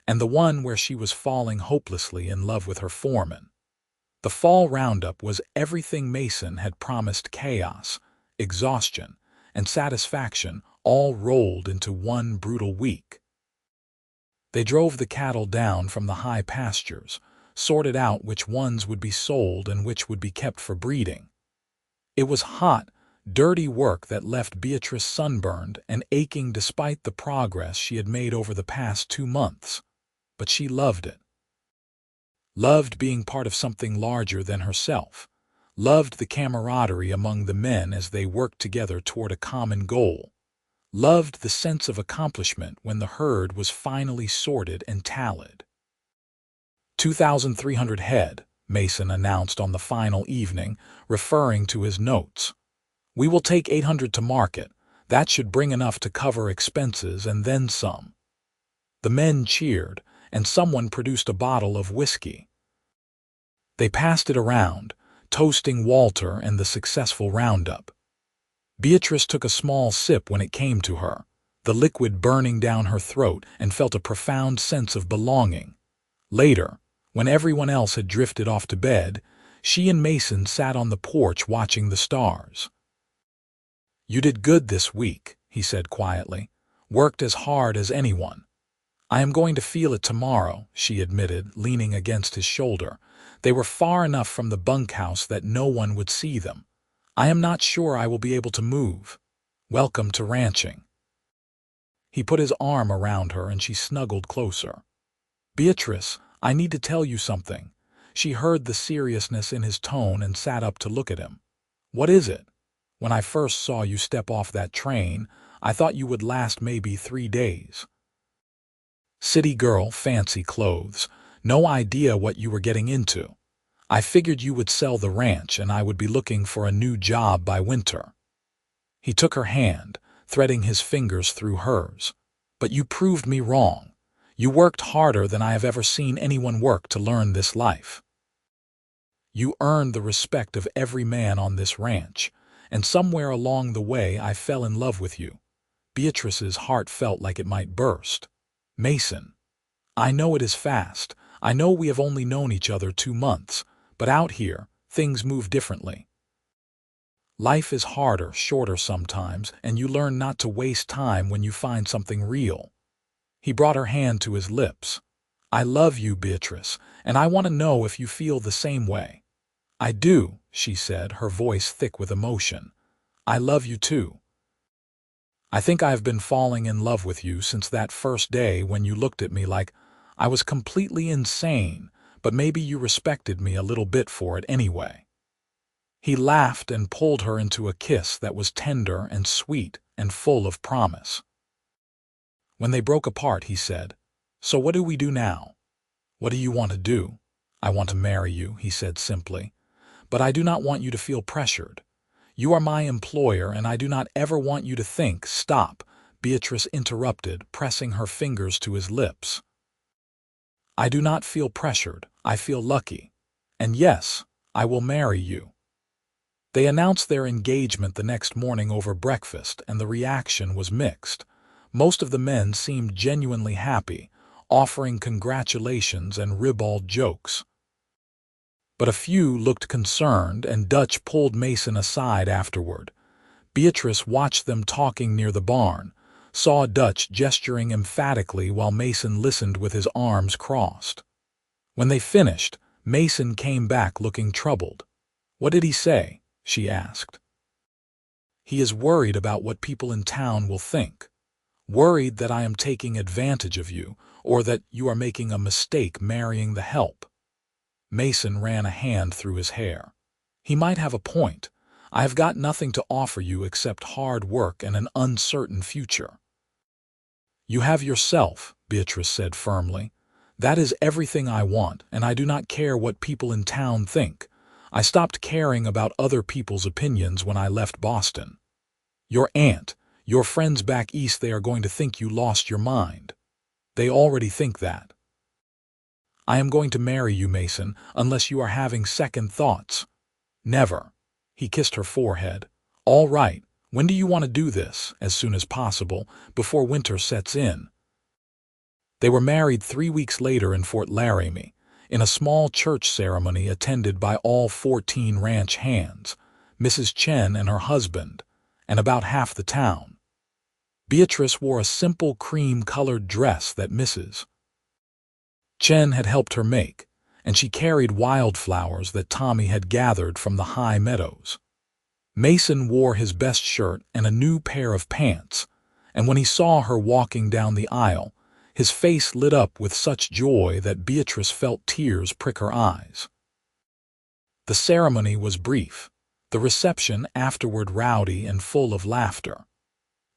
A: and the one where she was falling hopelessly in love with her foreman. The fall roundup was everything Mason had promised: chaos, exhaustion, and satisfaction, all rolled into one brutal week. They drove the cattle down from the high pastures, sorted out which ones would be sold and which would be kept for breeding. It was hot, dirty work that left Beatrice sunburned and aching despite the progress she had made over the past 2 months. But she loved it. Loved being part of something larger than herself. Loved the camaraderie among the men as they worked together toward a common goal. Loved the sense of accomplishment when the herd was finally sorted and tallied. 2,300 head, Mason announced on the final evening, referring to his notes. "We will take 800 to market. That should bring enough to cover expenses and then some." The men cheered, and someone produced a bottle of whiskey. They passed it around, toasting Walter and the successful roundup. Beatrice took a small sip when it came to her, the liquid burning down her throat, and felt a profound sense of belonging. Later, when everyone else had drifted off to bed, she and Mason sat on the porch watching the stars. "You did good this week," he said quietly. "Worked as hard as anyone." I am going to feel it tomorrow, she admitted, leaning against his shoulder. They were far enough from the bunkhouse that no one would see them. I am not sure I will be able to move. Welcome to ranching. He put his arm around her and she snuggled closer. Beatrice, I need to tell you something. She heard the seriousness in his tone and sat up to look at him. What is it? When I first saw you step off that train, I thought you would last maybe 3 days. City girl, fancy clothes. No idea what you were getting into. I figured you would sell the ranch and I would be looking for a new job by winter. He took her hand, threading his fingers through hers. But you proved me wrong. You worked harder than I have ever seen anyone work to learn this life. You earned the respect of every man on this ranch, and somewhere along the way I fell in love with you. Beatrice's heart felt like it might burst. Mason, I know it is fast. I know we have only known each other 2 months, but out here, things move differently. Life is harder, shorter sometimes, and you learn not to waste time when you find something real. He brought her hand to his lips. I love you, Beatrice, and I want to know if you feel the same way. I do, she said, her voice thick with emotion. I love you too. I think I have been falling in love with you since that first day when you looked at me like I was completely insane, but maybe you respected me a little bit for it anyway. He laughed and pulled her into a kiss that was tender and sweet and full of promise. When they broke apart, he said, So what do we do now? What do you want to do? I want to marry you, he said simply. But I do not want you to feel pressured. You are my employer, and I do not ever want you to think, Stop, Beatrice interrupted, pressing her fingers to his lips. I do not feel pressured. I feel lucky. And yes, I will marry you. They announced their engagement the next morning over breakfast, and the reaction was mixed. Most of the men seemed genuinely happy, offering congratulations and ribald jokes. But a few looked concerned, and Dutch pulled Mason aside afterward. Beatrice watched them talking near the barn, saw Dutch gesturing emphatically while Mason listened with his arms crossed. When they finished, Mason came back looking troubled. What did he say? She asked. He is worried about what people in town will think. Worried that I am taking advantage of you, or that you are making a mistake marrying the help. Mason ran a hand through his hair. He might have a point. I have got nothing to offer you except hard work and an uncertain future. You have yourself, Beatrice said firmly. That is everything I want, and I do not care what people in town think. I stopped caring about other people's opinions when I left Boston. Your aunt, your friends back east, they are going to think you lost your mind. They already think that. I am going to marry you, Mason, unless you are having second thoughts. Never. He kissed her forehead. All right. When do you want to do this? As soon as possible, before winter sets in. They were married 3 weeks later in Fort Laramie, in a small church ceremony attended by all 14 ranch hands, Mrs. Chen and her husband, and about half the town. Beatrice wore a simple cream-colored dress that Mrs. Chen had helped her make, and she carried wildflowers that Tommy had gathered from the high meadows. Mason wore his best shirt and a new pair of pants, and when he saw her walking down the aisle, his face lit up with such joy that Beatrice felt tears prick her eyes. The ceremony was brief, the reception afterward rowdy and full of laughter.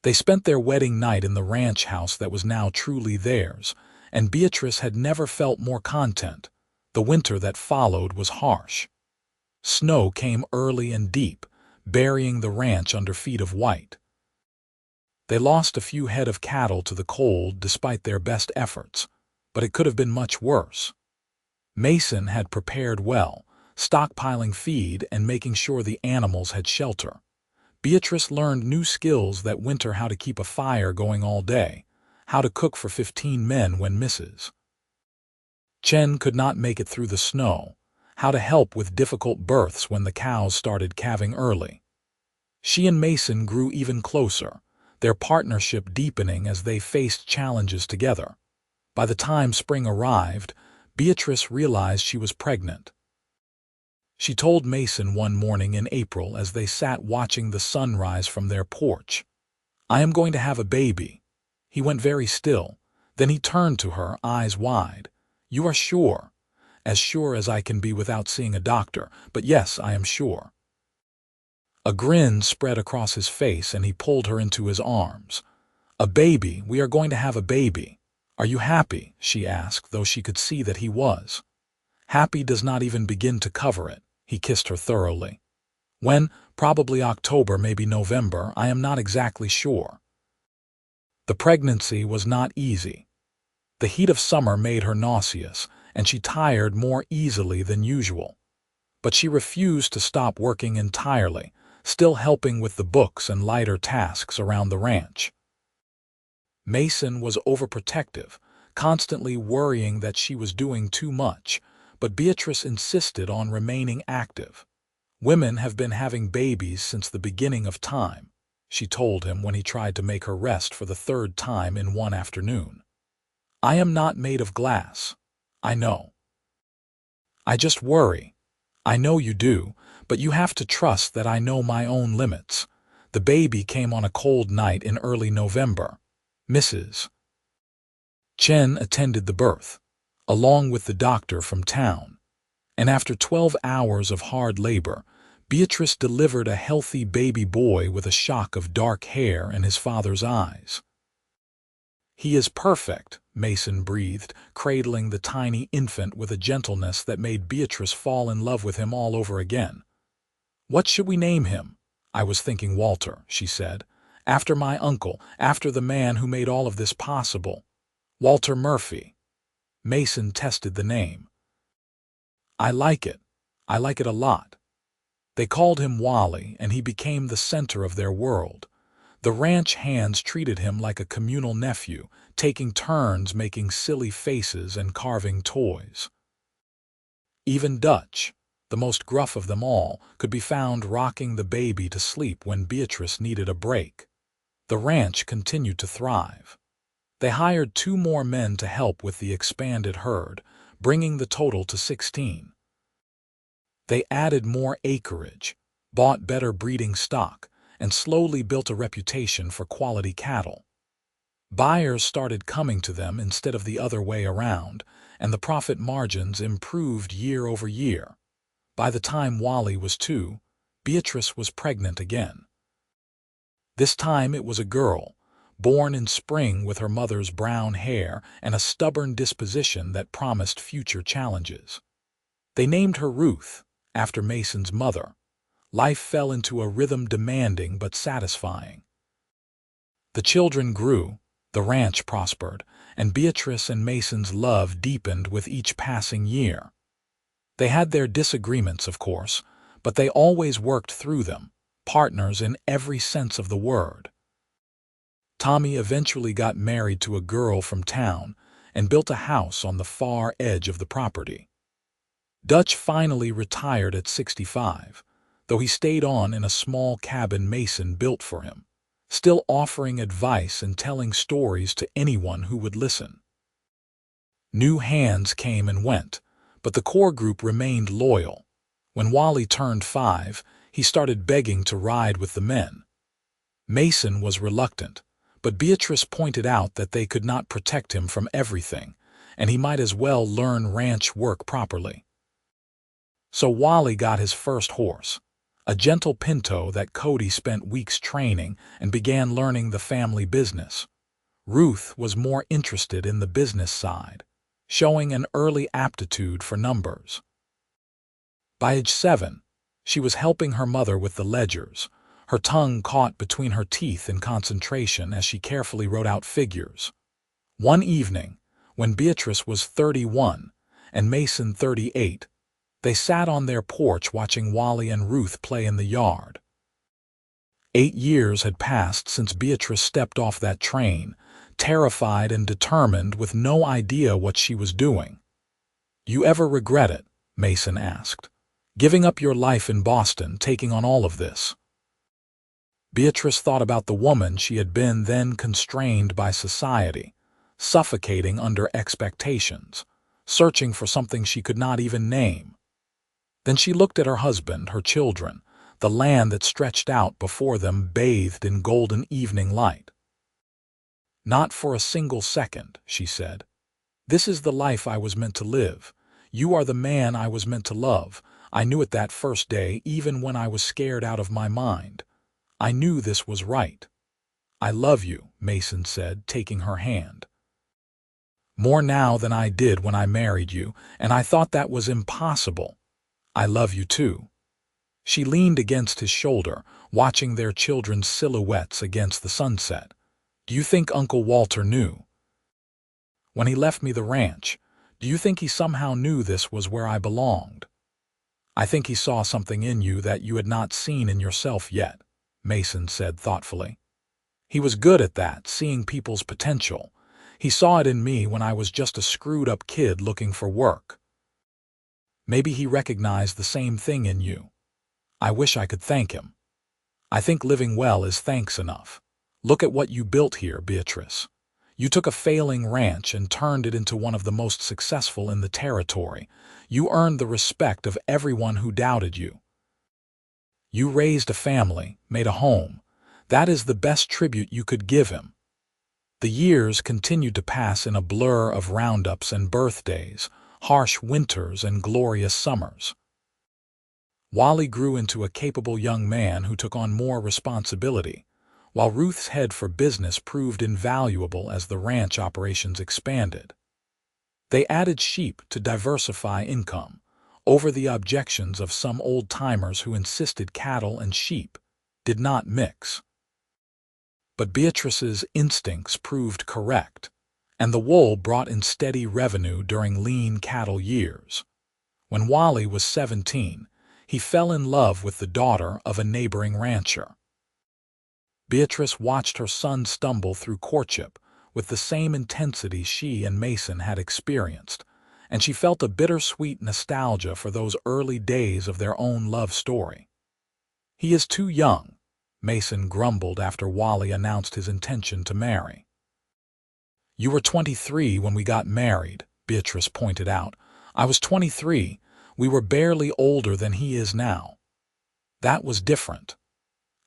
A: They spent their wedding night in the ranch house that was now truly theirs, and Beatrice had never felt more content. The winter that followed was harsh. Snow came early and deep, burying the ranch under feet of white. They lost a few head of cattle to the cold despite their best efforts, but it could have been much worse. Mason had prepared well, stockpiling feed and making sure the animals had shelter. Beatrice learned new skills that winter: how to keep a fire going all day, how to cook for 15 men when Mrs. Chen could not make it through the snow, how to help with difficult births when the cows started calving early. She and Mason grew even closer, their partnership deepening as they faced challenges together. By the time spring arrived, Beatrice realized she was pregnant. She told Mason one morning in April as they sat watching the sunrise from their porch, "I am going to have a baby." He went very still. Then he turned to her, eyes wide. "You are sure?" "As sure as I can be without seeing a doctor, but yes, I am sure." A grin spread across his face and he pulled her into his arms. "A baby, we are going to have a baby. Are you happy?" she asked, though she could see that he was. "Happy does not even begin to cover it." He kissed her thoroughly. "When? Probably October, maybe November. I am not exactly sure." The pregnancy was not easy. The heat of summer made her nauseous, and she tired more easily than usual. But she refused to stop working entirely, still helping with the books and lighter tasks around the ranch. Mason was overprotective, constantly worrying that she was doing too much, but Beatrice insisted on remaining active. "Women have been having babies since the beginning of time," she told him when he tried to make her rest for the third time in one afternoon. "I am not made of glass. I know. I just worry. I know you do, but you have to trust that I know my own limits." The baby came on a cold night in early November. Mrs. Chen attended the birth, along with the doctor from town, and after 12 hours of hard labor, Beatrice delivered a healthy baby boy with a shock of dark hair and his father's eyes. "He is perfect," Mason breathed, cradling the tiny infant with a gentleness that made Beatrice fall in love with him all over again. "What should we name him?" "I was thinking Walter," she said. "After my uncle, after the man who made all of this possible. Walter Murphy." Mason tested the name. I like it a lot." They called him Wally, and he became the center of their world. The ranch hands treated him like a communal nephew, taking turns making silly faces and carving toys. Even Dutch, the most gruff of them all, could be found rocking the baby to sleep when Beatrice needed a break. The ranch continued to thrive. They hired 2 more men to help with the expanded herd, bringing the total to 16. They added more acreage, bought better breeding stock, and slowly built a reputation for quality cattle. Buyers started coming to them instead of the other way around, and the profit margins improved year over year. By the time Wally was 2, Beatrice was pregnant again. This time it was a girl, born in spring with her mother's brown hair and a stubborn disposition that promised future challenges. They named her Ruth, after Mason's mother. Life fell into a rhythm demanding but satisfying. The children grew, the ranch prospered, and Beatrice and Mason's love deepened with each passing year. They had their disagreements, of course, but they always worked through them, partners in every sense of the word. Tommy eventually got married to a girl from town and built a house on the far edge of the property. Dutch finally retired at 65, though he stayed on in a small cabin Mason built for him, still offering advice and telling stories to anyone who would listen. New hands came and went, but the core group remained loyal. When Wally turned 5, he started begging to ride with the men. Mason was reluctant, but Beatrice pointed out that they could not protect him from everything, and he might as well learn ranch work properly. So Wally got his first horse, a gentle pinto that Cody spent weeks training and began learning the family business. Ruth was more interested in the business side, showing an early aptitude for numbers. By age 7, she was helping her mother with the ledgers, her tongue caught between her teeth in concentration as she carefully wrote out figures. One evening, when Beatrice was 31 and Mason 38, they sat on their porch watching Wally and Ruth play in the yard. 8 years had passed since Beatrice stepped off that train, terrified and determined with no idea what she was doing. "You ever regret it?" Mason asked. "Giving up your life in Boston, taking on all of this?" Beatrice thought about the woman she had been, then constrained by society, suffocating under expectations, searching for something she could not even name. Then she looked at her husband, her children, the land that stretched out before them bathed in golden evening light. "Not for a single second," she said. "This is the life I was meant to live. You are the man I was meant to love. I knew it that first day, even when I was scared out of my mind. I knew this was right." "I love you," Mason said, taking her hand. "More now than I did when I married you, and I thought that was impossible. I love you too." She leaned against his shoulder, watching their children's silhouettes against the sunset. "Do you think Uncle Walter knew? When he left me the ranch, do you think he somehow knew this was where I belonged?" "I think he saw something in you that you had not seen in yourself yet," Mason said thoughtfully. "He was good at that, seeing people's potential. He saw it in me when I was just a screwed-up kid looking for work. Maybe he recognized the same thing in you. I wish I could thank him. I think living well is thanks enough. Look at what you built here, Beatrice. You took a failing ranch and turned it into one of the most successful in the territory. You earned the respect of everyone who doubted you. You raised a family, made a home. That is the best tribute you could give him." The years continued to pass in a blur of roundups and birthdays, harsh winters and glorious summers. Wally grew into a capable young man who took on more responsibility, while Ruth's head for business proved invaluable as the ranch operations expanded. They added sheep to diversify income, over the objections of some old-timers who insisted cattle and sheep did not mix. But Beatrice's instincts proved correct, and the wool brought in steady revenue during lean cattle years. When Wally was 17, he fell in love with the daughter of a neighboring rancher. Beatrice watched her son stumble through courtship with the same intensity she and Mason had experienced, and she felt a bittersweet nostalgia for those early days of their own love story. "He is too young," Mason grumbled after Wally announced his intention to marry. "You were 23 when we got married," Beatrice pointed out. "I was 23. We were barely older than he is now." "That was different."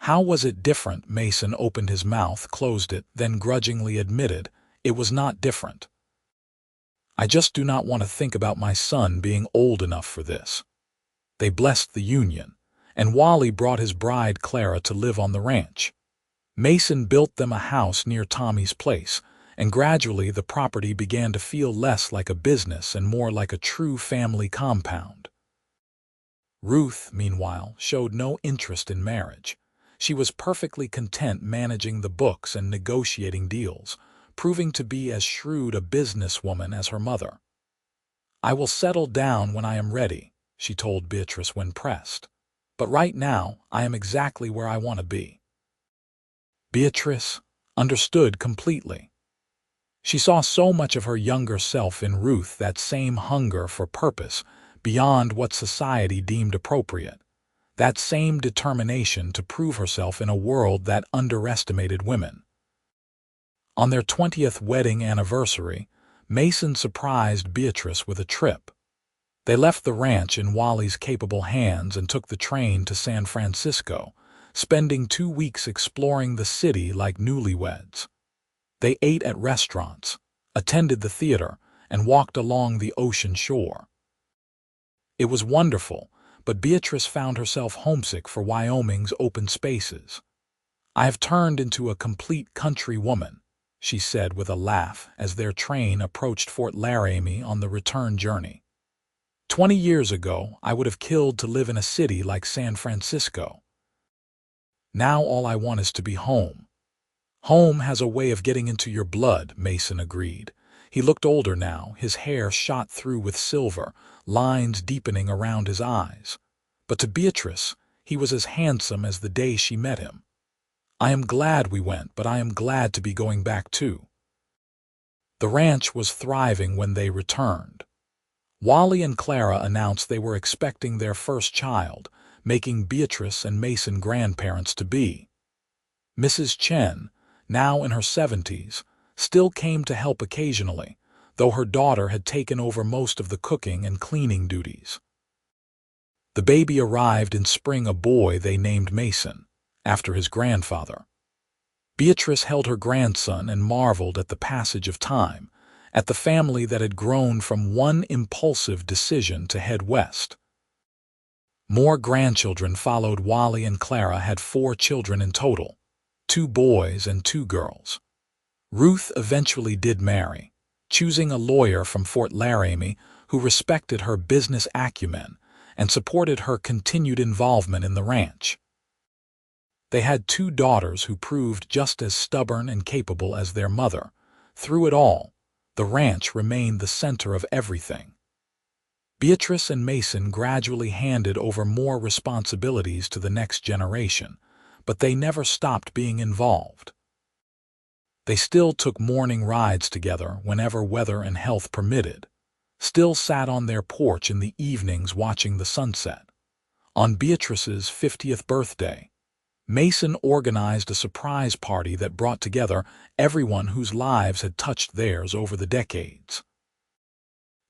A: "How was it different?" Mason opened his mouth, closed it, then grudgingly admitted, "It was not different. I just do not want to think about my son being old enough for this." They blessed the union, and Wally brought his bride Clara to live on the ranch. Mason built them a house near Tommy's place, and gradually the property began to feel less like a business and more like a true family compound. Ruth, meanwhile, showed no interest in marriage. She was perfectly content managing the books and negotiating deals, proving to be as shrewd a businesswoman as her mother. "I will settle down when I am ready," she told Beatrice when pressed. "But right now, I am exactly where I want to be." Beatrice understood completely. She saw so much of her younger self in Ruth, that same hunger for purpose beyond what society deemed appropriate, that same determination to prove herself in a world that underestimated women. On their 20th wedding anniversary, Mason surprised Beatrice with a trip. They left the ranch in Wally's capable hands and took the train to San Francisco, spending 2 weeks exploring the city like newlyweds. They ate at restaurants, attended the theater, and walked along the ocean shore. It was wonderful, but Beatrice found herself homesick for Wyoming's open spaces. "I have turned into a complete country woman," she said with a laugh as their train approached Fort Laramie on the return journey. 20 years ago, I would have killed to live in a city like San Francisco. Now all I want is to be home." "Home has a way of getting into your blood," Mason agreed. He looked older now, his hair shot through with silver, lines deepening around his eyes. But to Beatrice, he was as handsome as the day she met him. "I am glad we went, but I am glad to be going back too." The ranch was thriving when they returned. Wally and Clara announced they were expecting their first child, making Beatrice and Mason grandparents-to-be. Mrs. Chen, now in her 70s, still came to help occasionally, though her daughter had taken over most of the cooking and cleaning duties. The baby arrived in spring, a boy they named Mason, after his grandfather. Beatrice held her grandson and marveled at the passage of time, at the family that had grown from one impulsive decision to head west. More grandchildren followed. Wally and Clara had 4 children in total, 2 boys and 2 girls. Ruth eventually did marry, choosing a lawyer from Fort Laramie who respected her business acumen and supported her continued involvement in the ranch. They had 2 daughters who proved just as stubborn and capable as their mother. Through it all, the ranch remained the center of everything. Beatrice and Mason gradually handed over more responsibilities to the next generation, but they never stopped being involved. They still took morning rides together whenever weather and health permitted, still sat on their porch in the evenings watching the sunset. On Beatrice's 50th birthday, Mason organized a surprise party that brought together everyone whose lives had touched theirs over the decades.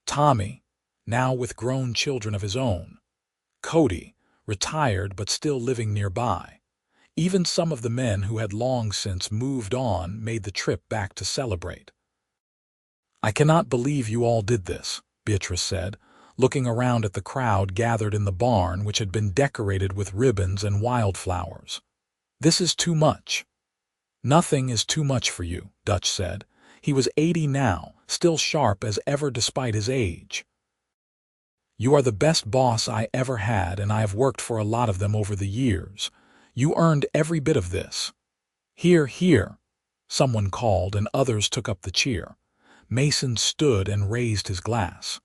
A: Tommy, now with grown children of his own, Cody, retired but still living nearby. Even some of the men who had long since moved on made the trip back to celebrate. "I cannot believe you all did this," Beatrice said, looking around at the crowd gathered in the barn which had been decorated with ribbons and wildflowers. "This is too much." "Nothing is too much for you," Dutch said. He was 80 now, still sharp as ever despite his age. "You are the best boss I ever had, and I have worked for a lot of them over the years. You earned every bit of this." "Hear, hear," someone called, and others took up the cheer. Mason stood and raised his glass.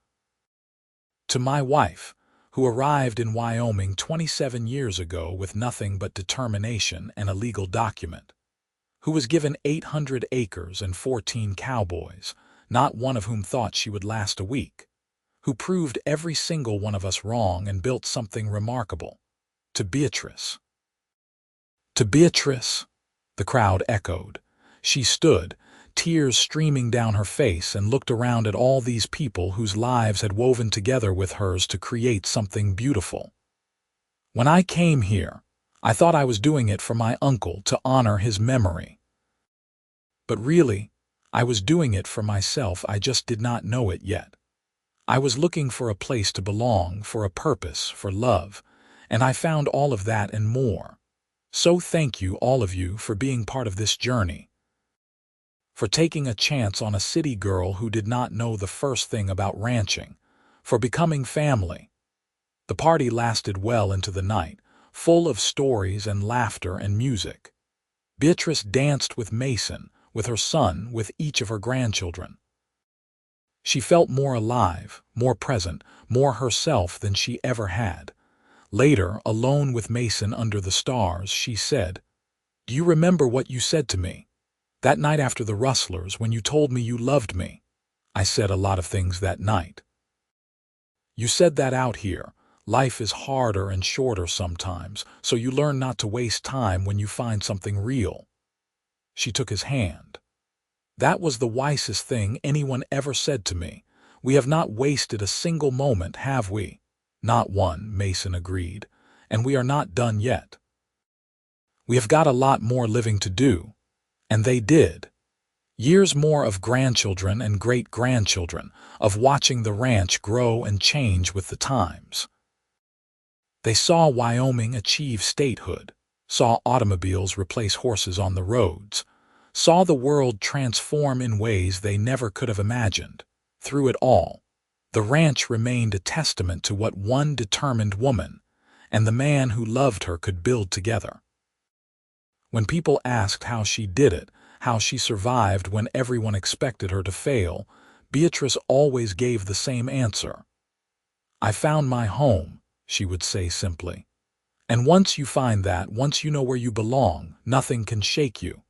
A: "To my wife, who arrived in Wyoming 27 years ago with nothing but determination and a legal document, who was given 800 acres and 14 cowboys, not one of whom thought she would last a week, who proved every single one of us wrong and built something remarkable. To Beatrice." "To Beatrice," the crowd echoed. She stood, tears streaming down her face, and looked around at all these people whose lives had woven together with hers to create something beautiful. "When I came here, I thought I was doing it for my uncle to honor his memory. But really, I was doing it for myself. I just did not know it yet. I was looking for a place to belong, for a purpose, for love, and I found all of that and more. So thank you, all of you, for being part of this journey, for taking a chance on a city girl who did not know the first thing about ranching, for becoming family." The party lasted well into the night, full of stories and laughter and music. Beatrice danced with Mason, with her son, with each of her grandchildren. She felt more alive, more present, more herself than she ever had. Later, alone with Mason under the stars, she said, "Do you remember what you said to me? That night after the rustlers, when you told me you loved me?" "I said a lot of things that night." "You said that out here, life is harder and shorter sometimes, so you learn not to waste time when you find something real." She took his hand. "That was the wisest thing anyone ever said to me. We have not wasted a single moment, have we?" "Not one," Mason agreed. "And we are not done yet. We have got a lot more living to do." And they did. Years more of grandchildren and great-grandchildren, of watching the ranch grow and change with the times. They saw Wyoming achieve statehood, saw automobiles replace horses on the roads, saw the world transform in ways they never could have imagined. Through it all, the ranch remained a testament to what one determined woman and the man who loved her could build together. When people asked how she did it, how she survived when everyone expected her to fail, Beatrice always gave the same answer. "I found my home," she would say simply. "And once you find that, once you know where you belong, nothing can shake you."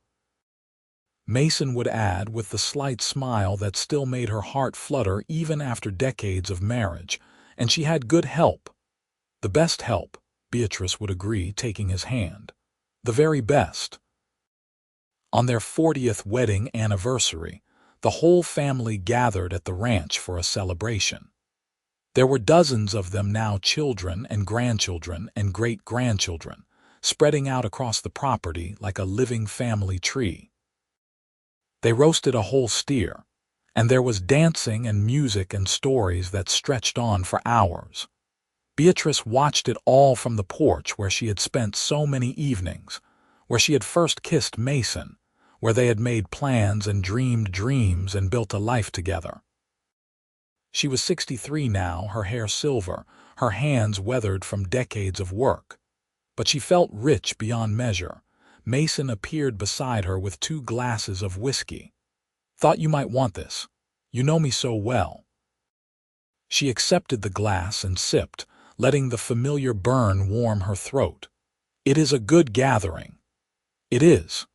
A: Mason would add, with the slight smile that still made her heart flutter even after decades of marriage, "And she had good help." "The best help," Beatrice would agree, taking his hand. "The very best." On their 40th wedding anniversary, the whole family gathered at the ranch for a celebration. There were dozens of them now, children and grandchildren and great-grandchildren, spreading out across the property like a living family tree. They roasted a whole steer, and there was dancing and music and stories that stretched on for hours. Beatrice watched it all from the porch where she had spent so many evenings, where she had first kissed Mason, where they had made plans and dreamed dreams and built a life together. She was 63 now, her hair silver, her hands weathered from decades of work. But she felt rich beyond measure. Mason appeared beside her with 2 glasses of whiskey. "Thought you might want this. You know me so well." She accepted the glass and sipped, letting the familiar burn warm her throat. "It is a good gathering." "It is."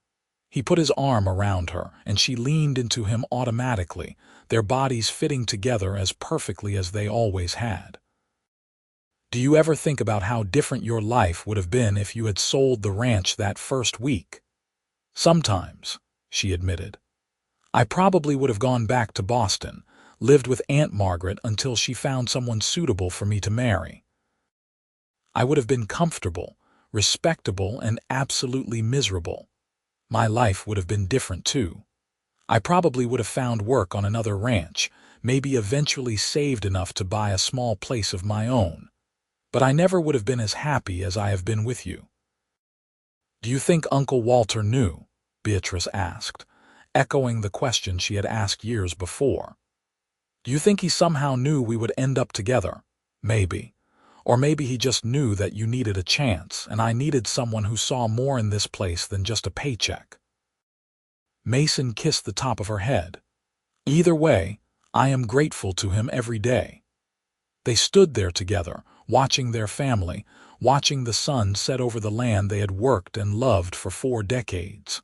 A: He put his arm around her, and she leaned into him automatically, their bodies fitting together as perfectly as they always had. "Do you ever think about how different your life would have been if you had sold the ranch that first week?" "Sometimes," she admitted. "I probably would have gone back to Boston, lived with Aunt Margaret until she found someone suitable for me to marry. I would have been comfortable, respectable, and absolutely miserable. My life would have been different too. I probably would have found work on another ranch, maybe eventually saved enough to buy a small place of my own. But I never would have been as happy as I have been with you." "Do you think Uncle Walter knew?" Beatrice asked, echoing the question she had asked years before. "Do you think he somehow knew we would end up together? Maybe. Or maybe he just knew that you needed a chance, and I needed someone who saw more in this place than just a paycheck." Mason kissed the top of her head. "Either way, I am grateful to him every day." They stood there together, watching their family, watching the sun set over the land they had worked and loved for 4 decades.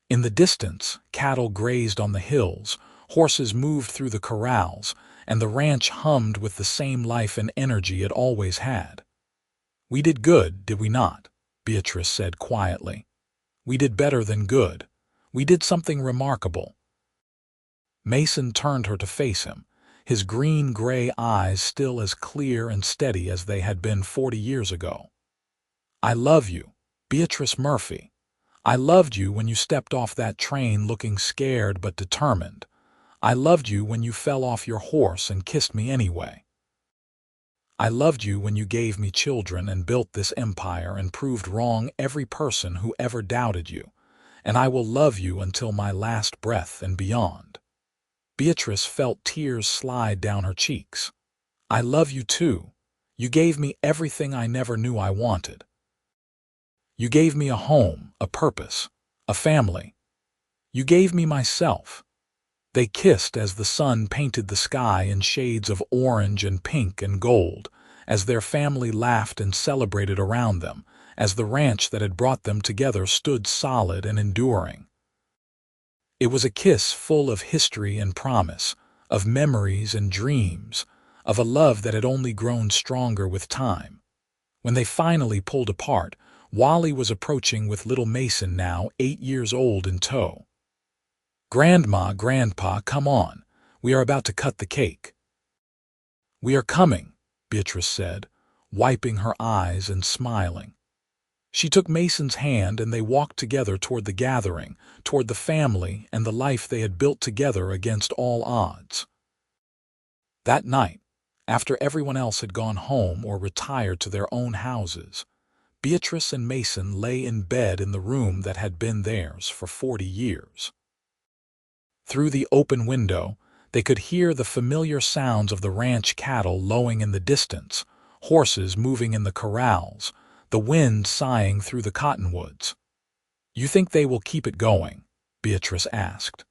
A: In the distance, cattle grazed on the hills, horses moved through the corrals, and the ranch hummed with the same life and energy it always had. "We did good, did we not?" Beatrice said quietly. "We did better than good. We did something remarkable." Mason turned her to face him, his green-gray eyes still as clear and steady as they had been 40 years ago. "I love you, Beatrice Murphy. I loved you when you stepped off that train looking scared but determined. I loved you when you fell off your horse and kissed me anyway. I loved you when you gave me children and built this empire and proved wrong every person who ever doubted you. And I will love you until my last breath and beyond." Beatrice felt tears slide down her cheeks. "I love you too. You gave me everything I never knew I wanted. You gave me a home, a purpose, a family. You gave me myself." They kissed as the sun painted the sky in shades of orange and pink and gold, as their family laughed and celebrated around them, as the ranch that had brought them together stood solid and enduring. It was a kiss full of history and promise, of memories and dreams, of a love that had only grown stronger with time. When they finally pulled apart, Wally was approaching with little Mason, now 8 years old, in tow. "Grandma, Grandpa, come on. We are about to cut the cake." "We are coming," Beatrice said, wiping her eyes and smiling. She took Mason's hand and they walked together toward the gathering, toward the family and the life they had built together against all odds. That night, after everyone else had gone home or retired to their own houses, Beatrice and Mason lay in bed in the room that had been theirs for 40 years. Through the open window, they could hear the familiar sounds of the ranch cattle lowing in the distance, horses moving in the corrals, the wind sighing through the cottonwoods. "You think they will keep it going?" Beatrice asked.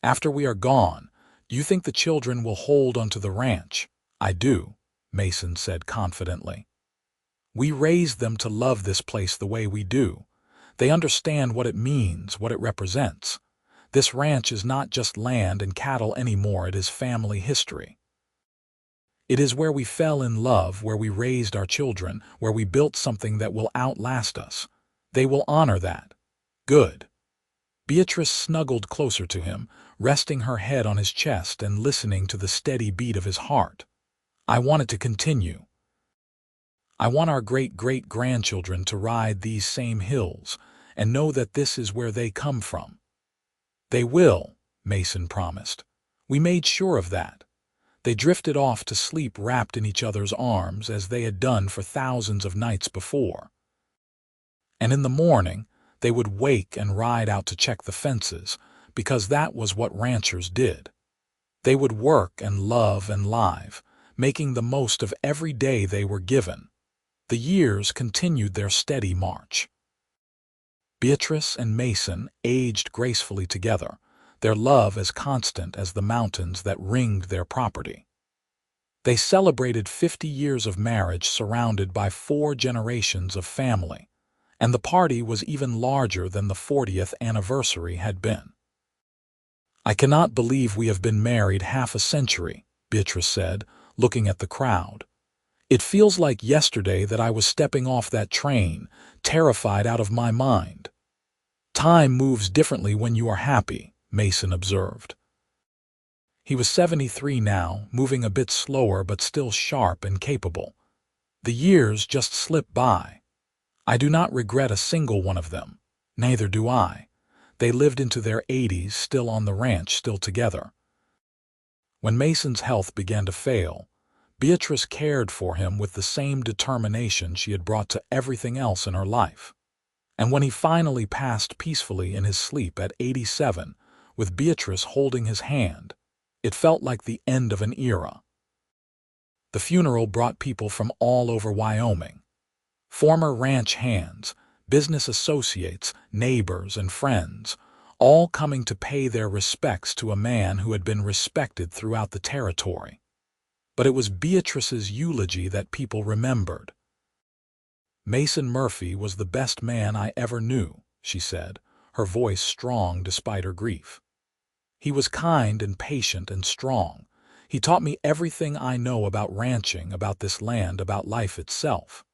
A: "After we are gone, do you think the children will hold onto the ranch?" "I do," Mason said confidently. "We raised them to love this place the way we do. They understand what it means, what it represents. This ranch is not just land and cattle anymore, it is family history. It is where we fell in love, where we raised our children, where we built something that will outlast us. They will honor that. Good. Beatrice snuggled closer to him, resting her head on his chest and listening to the steady beat of his heart. I wanted to continue. I want our great-great-grandchildren to ride these same hills and know that this is where they come from. They will, Mason promised. We made sure of that. They drifted off to sleep wrapped in each other's arms as they had done for thousands of nights before. And in the morning, they would wake and ride out to check the fences, because that was what ranchers did. They would work and love and live, making the most of every day they were given. The years continued their steady march. Beatrice and Mason aged gracefully together, their love as constant as the mountains that ringed their property. They celebrated 50 years of marriage surrounded by 4 generations of family, and the party was even larger than the 40th anniversary had been. I cannot believe we have been married half a century, Beatrice said, looking at the crowd. It feels like yesterday that I was stepping off that train, terrified out of my mind. Time moves differently when you are happy, Mason observed. He was 73 now, moving a bit slower but still sharp and capable. The years just slipped by. I do not regret a single one of them. Neither do I. They lived into their 80s, still on the ranch, still together. When Mason's health began to fail, Beatrice cared for him with the same determination she had brought to everything else in her life. And when he finally passed peacefully in his sleep at 87, with Beatrice holding his hand, it felt like the end of an era. The funeral brought people from all over Wyoming. Former ranch hands, business associates, neighbors, and friends, all coming to pay their respects to a man who had been respected throughout the territory. But it was Beatrice's eulogy that people remembered. Mason Murphy was the best man I ever knew, she said, her voice strong despite her grief. He was kind and patient and strong. He taught me everything I know about ranching, about this land, about life itself.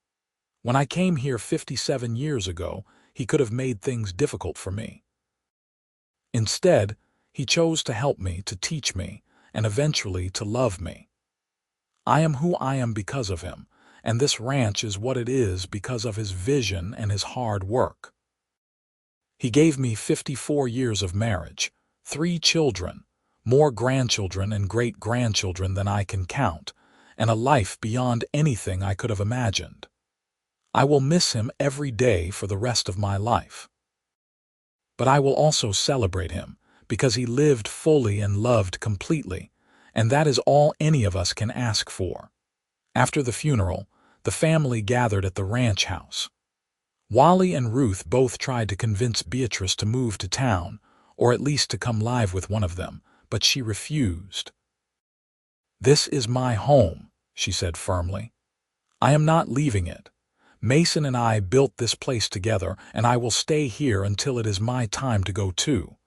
A: When I came here 57 years ago, he could have made things difficult for me. Instead, he chose to help me, to teach me, and eventually to love me. I am who I am because of him, and this ranch is what it is because of his vision and his hard work. He gave me 54 years of marriage, 3 children, more grandchildren and great-grandchildren than I can count, and a life beyond anything I could have imagined. I will miss him every day for the rest of my life. But I will also celebrate him, because he lived fully and loved completely, and that is all any of us can ask for. After the funeral, the family gathered at the ranch house. Wally and Ruth both tried to convince Beatrice to move to town, or at least to come live with one of them, but she refused. "This is my home," she said firmly. "I am not leaving it. Mason and I built this place together, and I will stay here until it is my time to go too."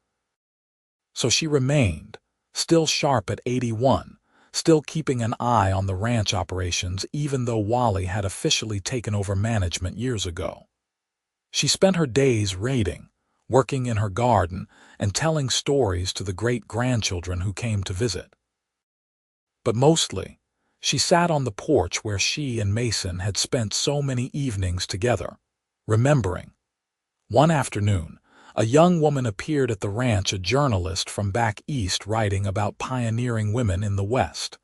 A: So she remained, still sharp at 81, still keeping an eye on the ranch operations even though Wally had officially taken over management years ago. She spent her days raiding, working in her garden, and telling stories to the great-grandchildren who came to visit. But mostly, she sat on the porch where she and Mason had spent so many evenings together, remembering. One afternoon, a young woman appeared at the ranch, a journalist from back east writing about pioneering women in the West.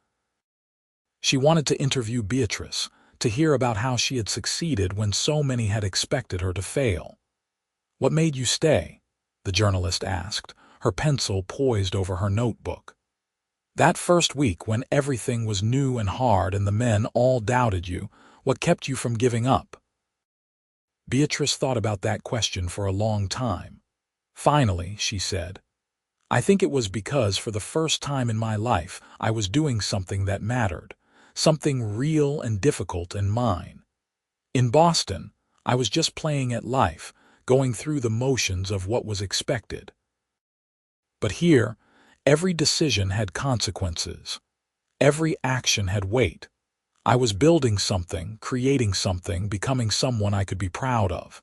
A: She wanted to interview Beatrice, to hear about how she had succeeded when so many had expected her to fail. "What made you stay?" the journalist asked, her pencil poised over her notebook. "That first week when everything was new and hard and the men all doubted you, what kept you from giving up?" Beatrice thought about that question for a long time. Finally, she said, "I think it was because for the first time in my life I was doing something that mattered, something real and difficult and mine. In Boston, I was just playing at life, going through the motions of what was expected. But here, every decision had consequences. Every action had weight. I was building something, creating something, becoming someone I could be proud of.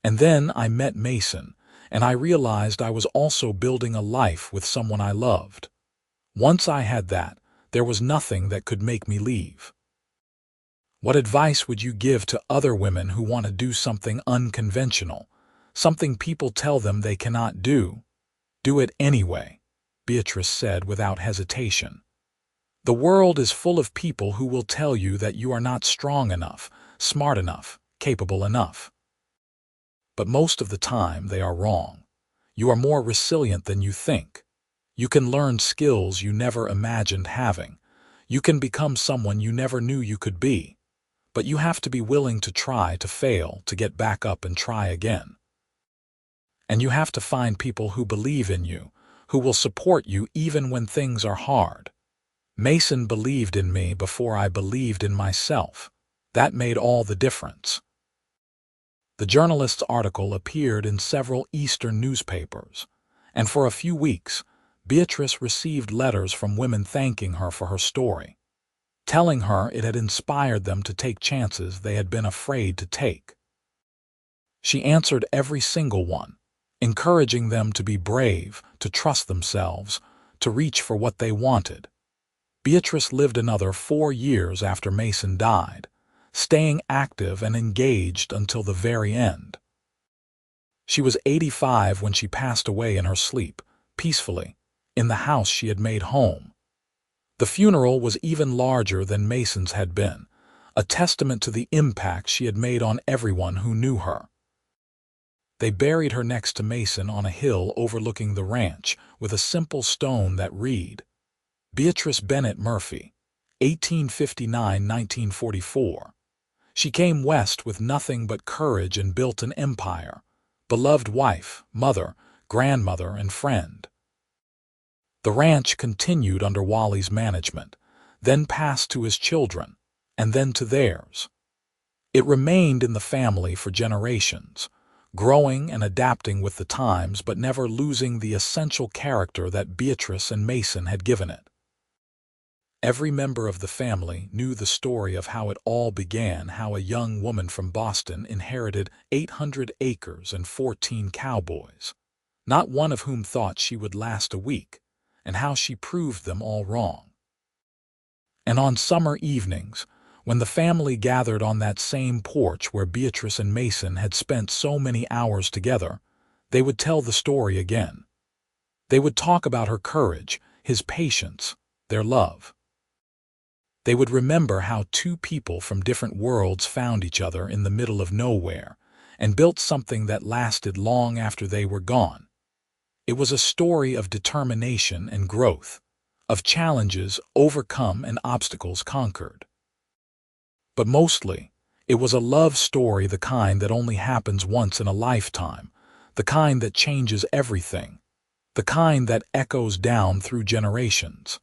A: And then I met Mason, and I realized I was also building a life with someone I loved. Once I had that, there was nothing that could make me leave. What advice would you give to other women who want to do something unconventional, something people tell them they cannot do? Do it anyway, Beatrice said without hesitation. The world is full of people who will tell you that you are not strong enough, smart enough, capable enough. But most of the time they are wrong. You are more resilient than you think. You can learn skills you never imagined having. You can become someone you never knew you could be. But you have to be willing to try, to fail, to get back up and try again. And you have to find people who believe in you, who will support you even when things are hard. Mason believed in me before I believed in myself. That made all the difference. The journalist's article appeared in several Eastern newspapers, and for a few weeks, Beatrice received letters from women thanking her for her story, telling her it had inspired them to take chances they had been afraid to take. She answered every single one, encouraging them to be brave, to trust themselves, to reach for what they wanted. Beatrice lived another 4 years after Mason died, staying active and engaged until the very end. She was 85 when she passed away in her sleep, peacefully, in the house she had made home. The funeral was even larger than Mason's had been, a testament to the impact she had made on everyone who knew her. They buried her next to Mason on a hill overlooking the ranch with a simple stone that read, Beatrice Bennett Murphy, 1859–1944. She came west with nothing but courage and built an empire, beloved wife, mother, grandmother, and friend. The ranch continued under Wally's management, then passed to his children, and then to theirs. It remained in the family for generations, growing and adapting with the times but never losing the essential character that Beatrice and Mason had given it. Every member of the family knew the story of how it all began, how a young woman from Boston inherited 800 acres and 14 cowboys, not one of whom thought she would last a week, and how she proved them all wrong. And on summer evenings, when the family gathered on that same porch where Beatrice and Mason had spent so many hours together, they would tell the story again. They would talk about her courage, his patience, their love. They would remember how two people from different worlds found each other in the middle of nowhere and built something that lasted long after they were gone. It was a story of determination and growth, of challenges overcome and obstacles conquered. But mostly, it was a love story, the kind that only happens once in a lifetime, the kind that changes everything, the kind that echoes down through generations.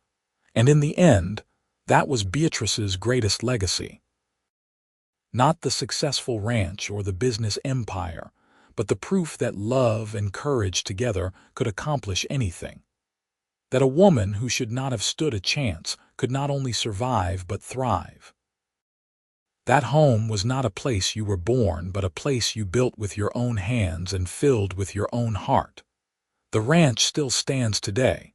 A: And in the end, that was Beatrice's greatest legacy. Not the successful ranch or the business empire, but the proof that love and courage together could accomplish anything. That a woman who should not have stood a chance could not only survive but thrive. That home was not a place you were born, but a place you built with your own hands and filled with your own heart. The ranch still stands today,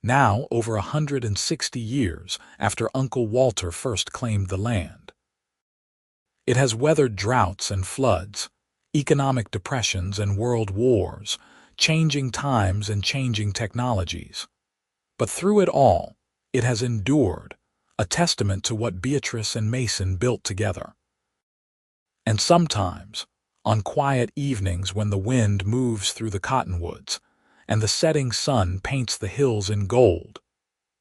A: now over 160 years after Uncle Walter first claimed the land. It has weathered droughts and floods, economic depressions and world wars, changing times and changing technologies. But through it all, it has endured, a testament to what Beatrice and Mason built together. And sometimes, on quiet evenings when the wind moves through the cottonwoods and the setting sun paints the hills in gold,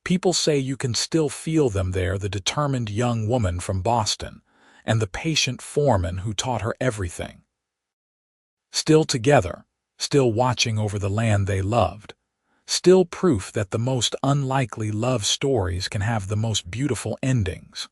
A: people say you can still feel them there, the determined young woman from Boston and the patient foreman who taught her everything. Still together, still watching over the land they loved, still proof that the most unlikely love stories can have the most beautiful endings.